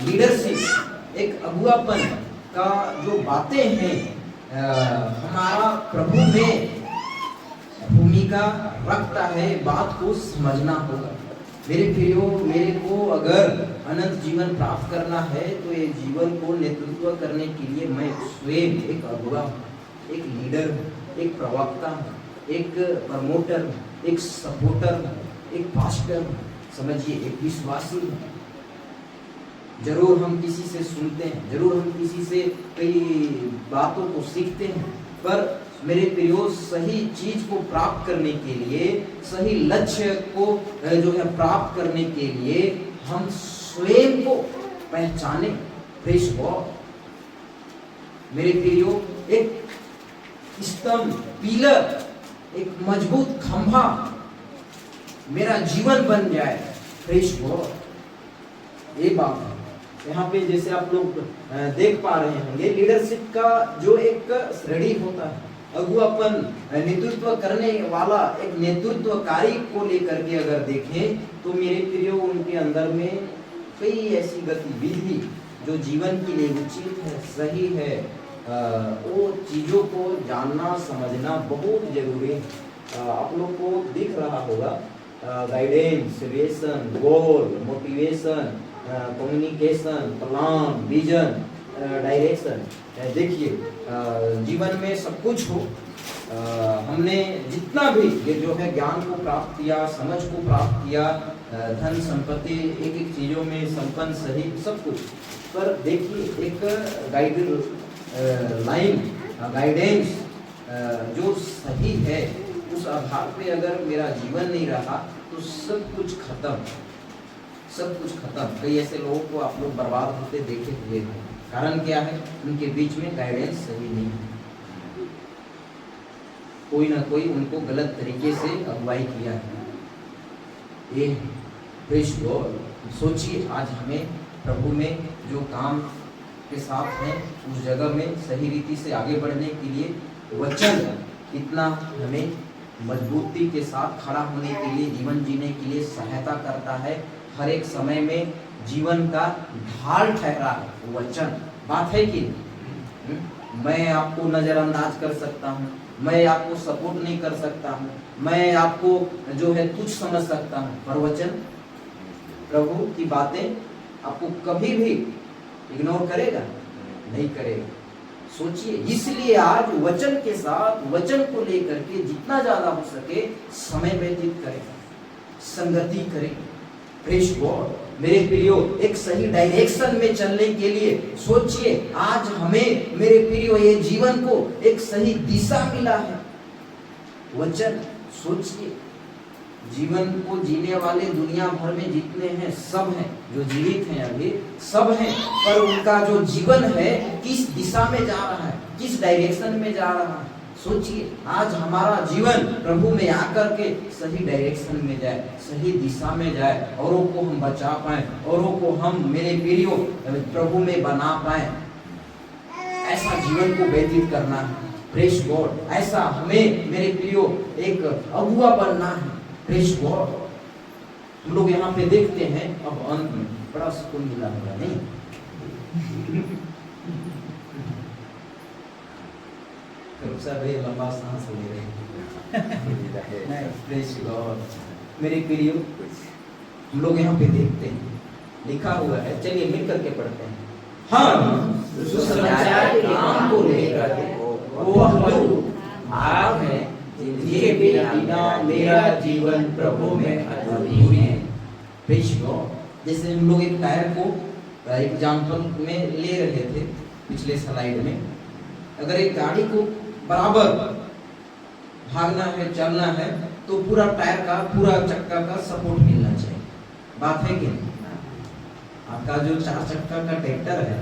लीडरशिप, एक अगुवापन का जो बातें हैं, हमारा प्रभु में भूमिका रखता है, बात को समझना होगा। मेरे प्रियो, मेरे को अगर अनंत जीवन प्राप्त करना है तो ये जीवन को नेतृत्व करने के लिए मैं स्वयं एक अगुवा, एक लीडर, एक प्रवक्ता, एक प्रमोटर, एक सपोर्टर, एक पास्टर, समझिए एक विश्वासी। जरूर हम किसी से सुनते हैं, जरूर हम किसी से कई बातों को सीखते हैं, पर मेरे प्रियो सही चीज को प्राप्त करने के लिए, सही लक्ष्य को जो है प्राप्त करने के लिए हम स्वयं को पहचाने। प्रेज़ गॉड, मेरे प्रियो, एक स्तंभ, पिलर, एक मजबूत खंभा मेरा जीवन बन जाए। प्रेज़ गॉड, ये बात है। यहाँ पे जैसे आप लोग देख पा रहे होंगे, लीडरशिप का जो एक श्रेणी होता है, अगुवापन, नेतृत्व करने वाला, एक नेतृत्वकारी को लेकर के अगर देखें तो मेरे प्रियो उनके अंदर में कई ऐसी गतिविधि जो जीवन के लिए उचित है, सही है, वो चीज़ों को जानना समझना बहुत जरूरी है। आप लोग को दिख रहा होगा guidance, relation, goal, motivation, communication, plan, vision, direction. देखिए जीवन में सब कुछ हो, हमने जितना भी ये जो है ज्ञान को प्राप्त किया, समझ को प्राप्त किया, धन संपत्ति, एक एक चीज़ों में संपन्न, सही सब कुछ, पर देखिए एक लाइन, गाइडेंस जो सही है, उस आधार पे अगर मेरा जीवन नहीं रहा तो सब कुछ खत्म, सब कुछ खत्म। कई ऐसे लोगों को आप लोग बर्बाद होते देखे हुए हैं। कारण क्या है? उनके बीच में गाइडेंस सही नहीं है। कोई ना कोई उनको गलत तरीके से अगुवाई किया है। ये प्रेज़ गॉड, सोचिए आज हमें प्रभु में जो काम के साथ हैं उस जगह में सही रीति से आगे बढ़ने के लिए वचन कितना हमें मजबूती के साथ खड़ा होने के लिए, जीवन जीने के लिए सहायता करता है। हर एक समय में जीवन का ढाल ठहरा है वचन। बात है कि मैं आपको नजरअंदाज कर सकता हूँ, मैं आपको सपोर्ट नहीं कर सकता हूँ, मैं आपको जो है तुच्छ समझ सकता हूँ, पर वचन प्रभु की बातें आपको कभी भी इग्नोर करेगा? नहीं करेगा। सोचिए, इसलिए आज वचन के साथ, वचन को लेकर के जितना ज्यादा हो सके समय व्यतीत करेगा, संगति करेगा। प्रेज़ गॉड, मेरे प्रियो, एक सही डायरेक्शन में चलने के लिए सोचिए, आज हमें मेरे प्रियो ये जीवन को एक सही दिशा मिला है वचन। सोचिए, जीवन को जीने वाले दुनिया भर में जितने हैं सब हैं, जो जीवित हैं अभी सब हैं, पर उनका जो जीवन है किस दिशा में जा रहा है, किस डायरेक्शन में जा रहा है। सोचिए, आज हमारा जीवन प्रभु में आकर के सही डायरेक्शन में जाए, सही दिशा में जाए, औरों को हम बचा पाए, औरों को हम मेरे प्रियो प्रभु में बना पाए। ऐसा जीवन को व्यतीत करना है। प्रेज़ गॉड, ऐसा हमें मेरे प्रियो एक अगुआ बनना है। प्रेज़ गॉड, हम लोग यहाँ पे देखते हैं, अब अंत में बड़ा सुकून मिला होगा नहीं? सब लंबा सांस ले रहे हैं। प्रेज़ गॉड, मेरे प्रियो, हम लोग यहाँ पे देखते हैं, लिखा हुआ है, चलिए मिल करके पढ़ते हैं। हाँ, सुसमाचार के काम को लेकर वो लोग आग है जिनके बिना मेरा जीवन प्रभु में अधूरी है। प्रेज़ गॉड, जैसे हम लोग एक टायर को एग्जाम्पल में ले रहे थे पिछले स्लाइड में, अगर एक गाड़ी को बराबर भागना है, चलना है, तो पूरा टायर का, पूरा चक्का का सपोर्ट मिलना चाहिए। बात है कि आपका जो 4 चक्का का ट्रैक्टर है,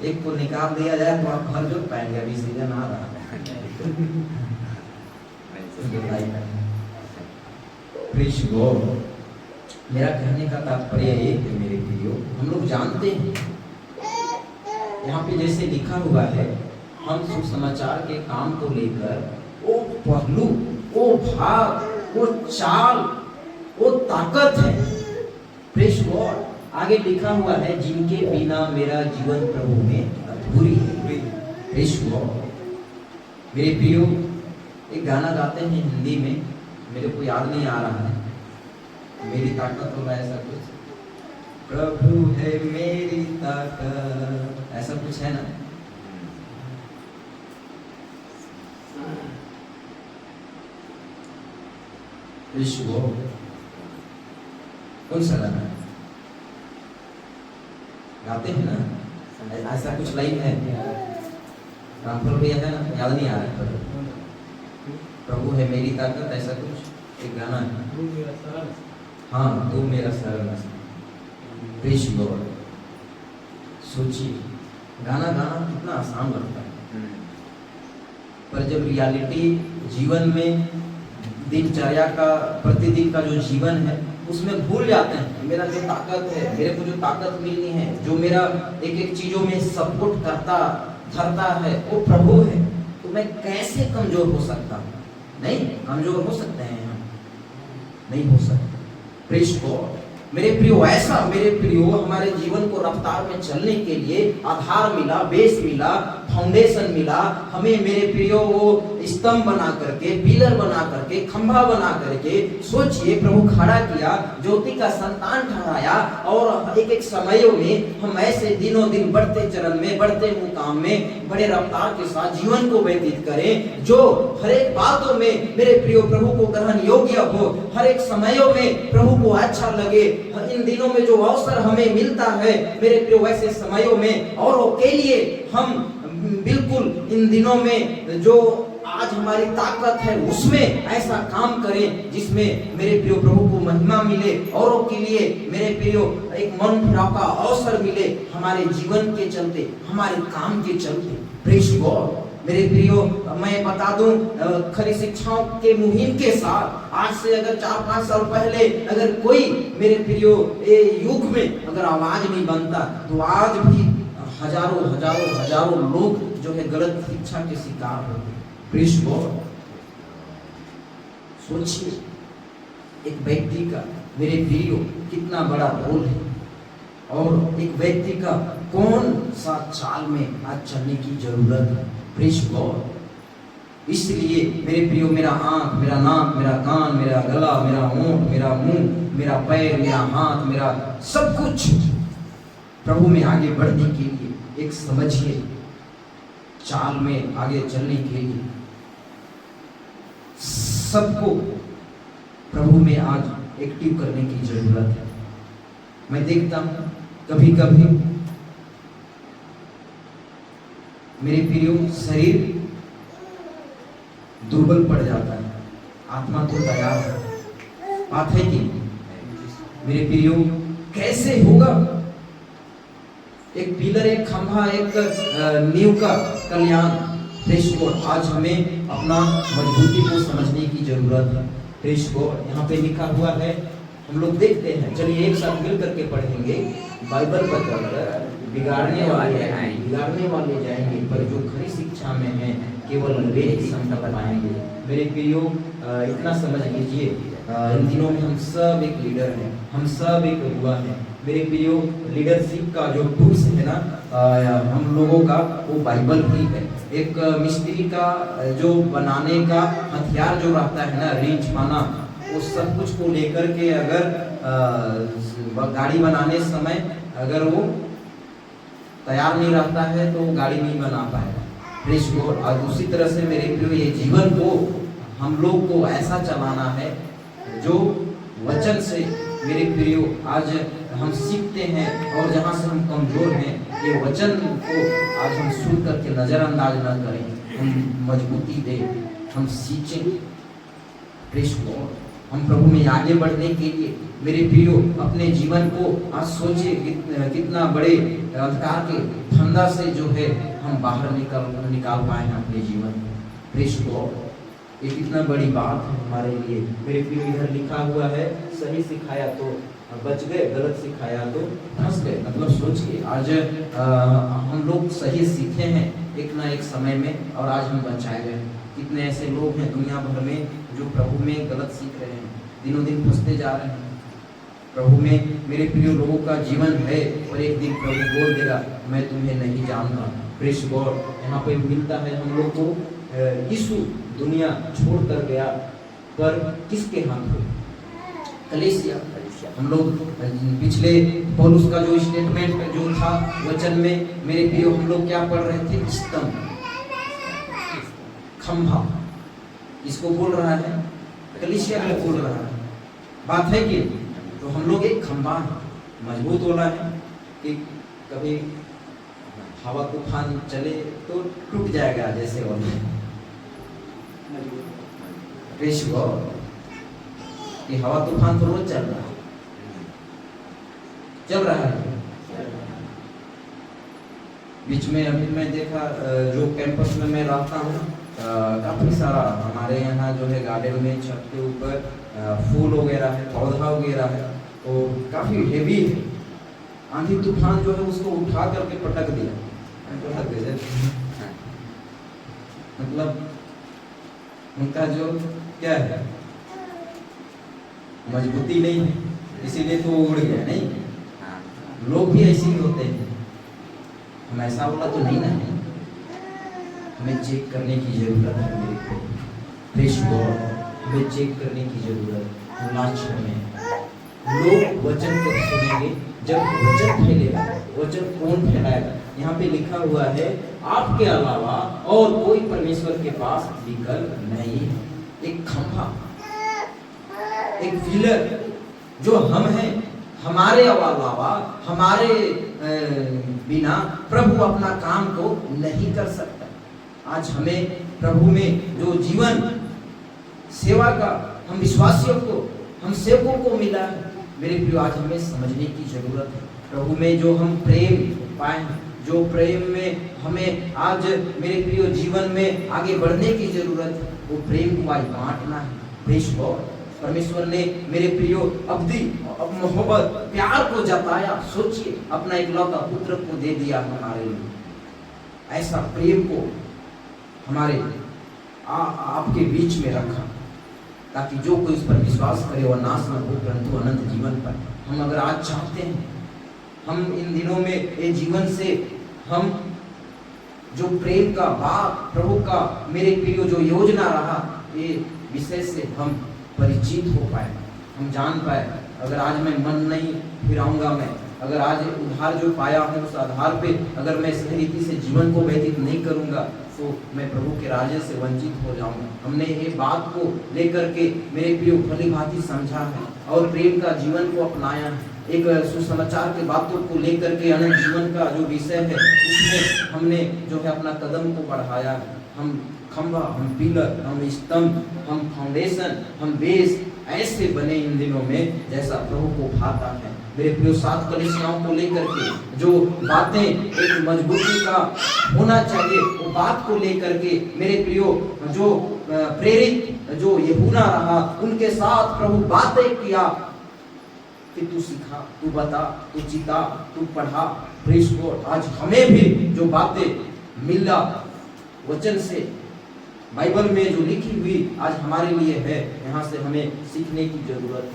एक को निकाल दिया जाए तो आप घर जोत पाएंगे। अभी सीजन आ रहा है। प्रेज़ गॉड, मेरा कहने का तात्पर्य ये है मेरे प्रियो, हम लोग जानते हैं यहाँ पे जैसे लिखा हुआ है, हम सुसमाचार के काम को लेकर वो पहलू, वो भाग, वो चाल, वो ताकत है। प्रेज़ गॉड, आगे लिखा हुआ है, जिनके बिना मेरा जीवन प्रभु में अधूरी है। प्रेज़ गॉड, मेरे प्रियो, एक गाना गाते हैं हिंदी में, मेरे को याद नहीं आ रहा है, मेरी ताकत होगा ऐसा कुछ, प्रभु है मेरी ताकत, ऐसा कुछ है ना? प्रेज़ गॉड, कौन सा गाना है? गाते हैं ना, ऐसा कुछ लाइन है, रामफल भैया है ना, याद नहीं आ रहा है। प्रभु है मेरी ताकत, ऐसा कुछ एक गाना है। हाँ, तू मेरा शरण। प्रेज़ गॉड, सोचिए, गाना गाना कितना आसान लगता है, पर जब रियलिटी जीवन में, दिनचर्या का, प्रतिदिन का जो जीवन है, उसमें भूल जाते हैं मेरा जो ताकत है, मेरे को जो ताकत मिलनी है, जो मेरा एक एक चीजों में सपोर्ट करता धरता है, वो प्रभु है, तो मैं कैसे कमजोर हो सकता हूँ? नहीं, कमजोर हो सकते हैं हम? नहीं हो सकते। प्रेज़ गॉड, मेरे प्रियो, ऐसा मेरे प्रियो हमारे जीवन को रफ्तार में चलने के लिए आधार मिला, बेस मिला, फाउंडेशन मिला हमें मेरे प्रियो, वो स्तंभ बना करके, पिलर बना करके, खंभा बना करके, सोचिए, प्रभु खड़ा किया, ज्योति का संतान ठहराया, और एक एक समयों में हम ऐसे दिनों दिन बढ़ते चरण में, बढ़ते मुकाम में, बड़े रफ्तार के साथ जीवन को व्यतीत करें, जो हर एक बातों में मेरे प्रियो प्रभु को ग्रहण योग्य हो, हर एक समयों में प्रभु को अच्छा लगे। इन दिनों में जो अवसर हमें मिलता है मेरे प्रियो, वैसे समयों में औरों के लिए हम बिल्कुल इन दिनों में जो आज हमारी ताकत है उसमें ऐसा काम करें जिसमें मेरे प्रियो प्रभु को महिमा मिले, औरों के लिए मेरे प्रियो एक मन फिराव का अवसर मिले, हमारे जीवन के चलते, हमारे काम के चलते। प्रेज़ गॉड, मेरे प्रियो, मैं बता दूं खरी शिक्षाओं के मुहिम के साथ आज से अगर 4-5 साल पहले अगर कोई मेरे प्रियो ये युग में अगर आवाज नहीं बनता तो आज भी हजारों लोग जो है गलत शिक्षा के शिकार होते। Praise God. सोचिए एक व्यक्ति का मेरे प्रियो कितना बड़ा रोल है और एक व्यक्ति का कौन सा चाल में आज चलने की जरूरत है। Praise God. इसलिए मेरे प्रियो, मेरा आंख, मेरा नाक, मेरा कान, मेरा गला, मेरा होंठ, मेरा मुंह, मेरा पैर, मेरा हाथ, मेरा सब कुछ प्रभु में आगे बढ़ने के लिए एक समझिए चाल में आगे चलने के लिए सबको प्रभु में आज एक्टिव करने की जरूरत है। मैं देखता हूं कभी कभी मेरे प्रियो शरीर दुर्बल पड़ जाता है, आत्मा तो तैयार है। बात है कि मेरे प्रियो कैसे होगा? एक पिलर, एक खंभा, एक नींव का कल्याण। Praise God. आज हमें अपना मजबूती को समझने की जरूरत है। Praise God. यहाँ पे लिखा हुआ है, हम लोग देखते हैं, चलिए एक साथ मिल करके पढ़ेंगे। बाइबल बताकर बिगाड़ने वाले जाएंगे, पर जो खरी शिक्षा में है केवल वे ही समझ पाएंगे। मेरे प्रियो, इतना समझ लीजिए, इन दिनों में हम सब एक लीडर हैं, हम सब एक हुआ है। मेरे प्रियो, लीडरशिप का जो टूल्स है ना हम लोगों का, वो बाइबल ही है। एक मिस्त्री का जो बनाने का हथियार जो रहता है ना, रींच पाना, वो सब कुछ को लेकर के अगर गाड़ी बनाने समय अगर वो तैयार नहीं रहता है तो गाड़ी नहीं बना पाएगा। Praise God. और उसी तरह से मेरे प्रियो, ये जीवन को हम लोग को ऐसा चलाना है जो वचन से मेरे प्रियो आज हम सीखते हैं, और जहाँ से हम कमजोर हैं ये वचन को आज हम सुन करके नजरअंदाज न करें, हम मजबूती दें, हम सीखें। Praise God. हम प्रभु में आगे बढ़ने के लिए मेरे प्रियो अपने जीवन को आज सोचिए कितना बड़े अंधकार के फंदा से जो है हम बाहर निकाल पाए हैं अपने जीवन को। Praise God. ये कितना बड़ी बात है हमारे लिए। मेरे प्रियो, इधर लिखा हुआ है, सही सिखाया तो बच गए, गलत सिखाया तो फंस गए। मतलब सोचिए, आज हम लोग सही सीखे हैं एक ना एक समय में, और आज हम बचाए गए। कितने ऐसे लोग हैं दुनिया भर में जो प्रभु में गलत सीख रहे हैं, दिनों दिन फंसते जा रहे हैं। प्रभु में मेरे प्रिय लोगों का जीवन है, और एक दिन प्रभु बोल देगा, मैं तुम्हें नहीं जानता। Praise God. यहाँ पे मिलता है हम लोग को, यीशु दुनिया छोड़ कर गया, पर किसके हाथ में? कलीसिया। हम लोग पिछले पौलुस का जो स्टेटमेंट जो था वचन में मेरे प्रियो, हम लोग क्या पढ़ रहे थे? स्तंभ, खंभा। इसको बोल रहा है कलीसिया में, बोल रहा है। बात है कि तो हम लोग एक खंभा है, मजबूत वाला है कि कभी हवा तूफान चले तो टूट जाएगा जैसे वाले। Praise God. कि हवा तूफान तो रोज चल रहा है। बीच में अभी मैं देखा, जो कैंपस में मैं रहता हूँ, काफी सारा हमारे यहाँ जो है गार्डन में छत के ऊपर फूल वगैरह है, पौधा वगैरह है, तो काफी हेवी है। आंधी तूफान जो है उसको उठा करके पटक दिया, मतलब उनका जो क्या है, मजबूती नहीं है, इसीलिए तो उड़ गया। नहीं, लोग भी ऐसे ही होते हैं, हम ऐसा बोला तो नहीं ना, हमें चेक करने की जरूरत है मेरे को। Praise God. हमें चेक करने की जरूरत है। लास्ट में लोग वचन को सुनेंगे, जब वचन फैलेगा, वचन कौन फैलाएगा? यहाँ पे लिखा हुआ है, आपके अलावा और कोई परमेश्वर के पास विकल्प नहीं है। एक खंभा, एक पिलर जो हम हैं, हमारे अलावा, हमारे बिना प्रभु अपना काम को नहीं कर सकता। आज हमें प्रभु में जो जीवन सेवा का हम विश्वासियों को, हम सेवकों को मिला है, मेरे प्रिय, आज हमें समझने की जरूरत है। प्रभु में जो हम प्रेम पाए, जो प्रेम में हमें आज मेरे प्रियो जीवन में आगे बढ़ने की जरूरत है, वो प्रेम को आज बांटना है। Praise God. परमेश्वर ने मेरे प्रियो अवधि मोहब्बत प्यार को जताया। सोचिए, अपना इकलौता पुत्र को दे दिया हमारे लिए। ऐसा प्रेम को हमारे आपके बीच में रखा, ताकि जो कोई इस पर विश्वास करे वह नाश न हो परंतु अनंत जीवन पाए। हम अगर आज चाहते हैं, हम इन दिनों में ये जीवन से हम जो प्रेम का बात प्रभु का मेरे प्रियो जो योजना रहा, ये विषय से हम परिचित हो पाए, हम जान पाए। अगर आज मैं मन नहीं फिराऊंगा, मैं अगर आज उधार जो पाया हूँ उस आधार पे अगर मैं सही रीति से जीवन को व्यतीत नहीं करूंगा, तो मैं प्रभु के राज्य से वंचित हो जाऊंगा। हमने ये बात को लेकर के मेरे प्रियो भली भांति समझा है और प्रेम का जीवन को अपनाया है। एक सुसमाचार के बातों को लेकर के अनंत जीवन का जो विषय है, उसमें हमने जो है अपना कदम को बढ़ाया है। हम खंभा, हम पिलर, हम स्तंभ, हम फाउंडेशन, हम बेस ऐसे बने इन दिनों में जैसा प्रभु को भाता है। मेरे प्रियो 7 कलीसियाओं को लेकर के जो बातें एक मजबूती का होना चाहिए, वो बात को लेकर के मेरे प्रियो जो प्रेरित जो यूहन्ना रहा, उनके साथ प्रभु बातें किया कि तू सिखा, तू बता, तू चिता, तू पढ़ा। Praise God. आज हमें भी जो बातें मिला वचन से, बाइबल में जो लिखी हुई आज हमारे लिए है, यहाँ से हमें सीखने की जरूरत है।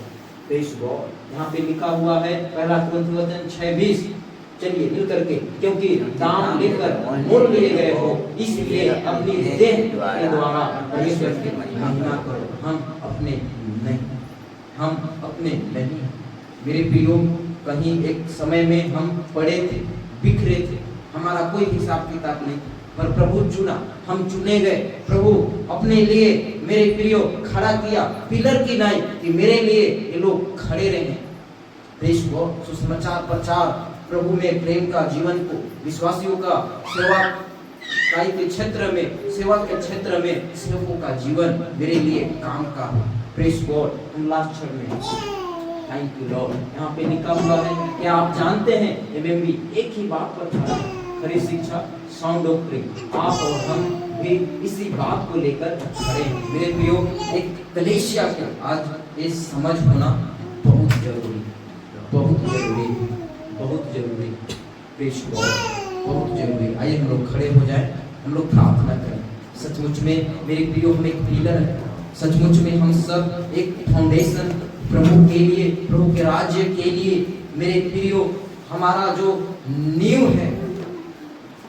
Praise God. यहाँ पे लिखा हुआ है 1 कुरिन्थियों 6:20। चलिए मिल करके, क्योंकि दाम लेकर मोल लिए गए हो, इसलिए अपनी देह के द्वारा परमेश्वर की महिमा करो। हम अपने नहीं। मेरे प्रियो, कहीं एक समय में हम पड़े थे, बिखरे थे, हमारा कोई हिसाब किताब नहीं, पर प्रभु चुना, हम चुने गए। प्रभु अपने लिए मेरे प्रियो खड़ा किया, पिलर की नाई कि मेरे लिए ये लोग खड़े रहे। Praise God. सुसमाचार प्रचार, प्रभु में प्रेम का जीवन को विश्वासियों का सेवा के क्षेत्र में, सेवा के क्षेत्र में सेवकों का जीवन मेरे लिए काम का। Praise God. हम लास्ट क्षण में थैंक यू लॉर्ड। यहाँ पे लिखा हुआ है, क्या आप जानते हैं एमएमबी एक ही बात पर खड़ा है, खरी शिक्षा, साउंड डॉक्ट्रिन। आप और हम भी इसी बात को लेकर खड़े हैं। मेरे प्रियो, एक कलीसिया को आज ये समझ होना बहुत जरूरी, बहुत जरूरी, बहुत जरूरी। Praise God. बहुत जरूरी। आइए हम लोग खड़े हो जाएं, हम लोग प्रार्थना करें। सचमुच में मेरे प्रियो, हम एक पिलर है, सचमुच में हम सब एक फाउंडेशन प्रभु के लिए, प्रभु के राज्य के लिए। मेरे प्रियो, हमारा जो नींव है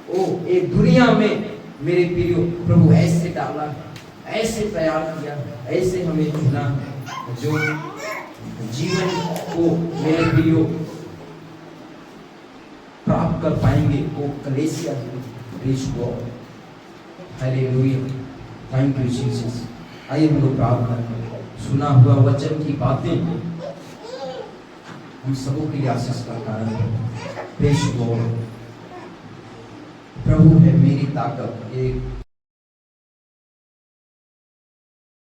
वो एक दुनिया में मेरे प्रियो प्रभु ऐसे डाला है, ऐसे तैयार किया है, ऐसे हमें चुना है, जो जीवन को मेरे प्रियो प्राप्त कर पाएंगे वो कलीसिया है। Praise God. Hallelujah. Thank you Jesus. आइए हम लोग प्रार्थना करें। सुना हुआ वचन की बातें हम सबों के लिए आशीष का कारण है। Praise God. प्रभु है मेरी ताकत। एक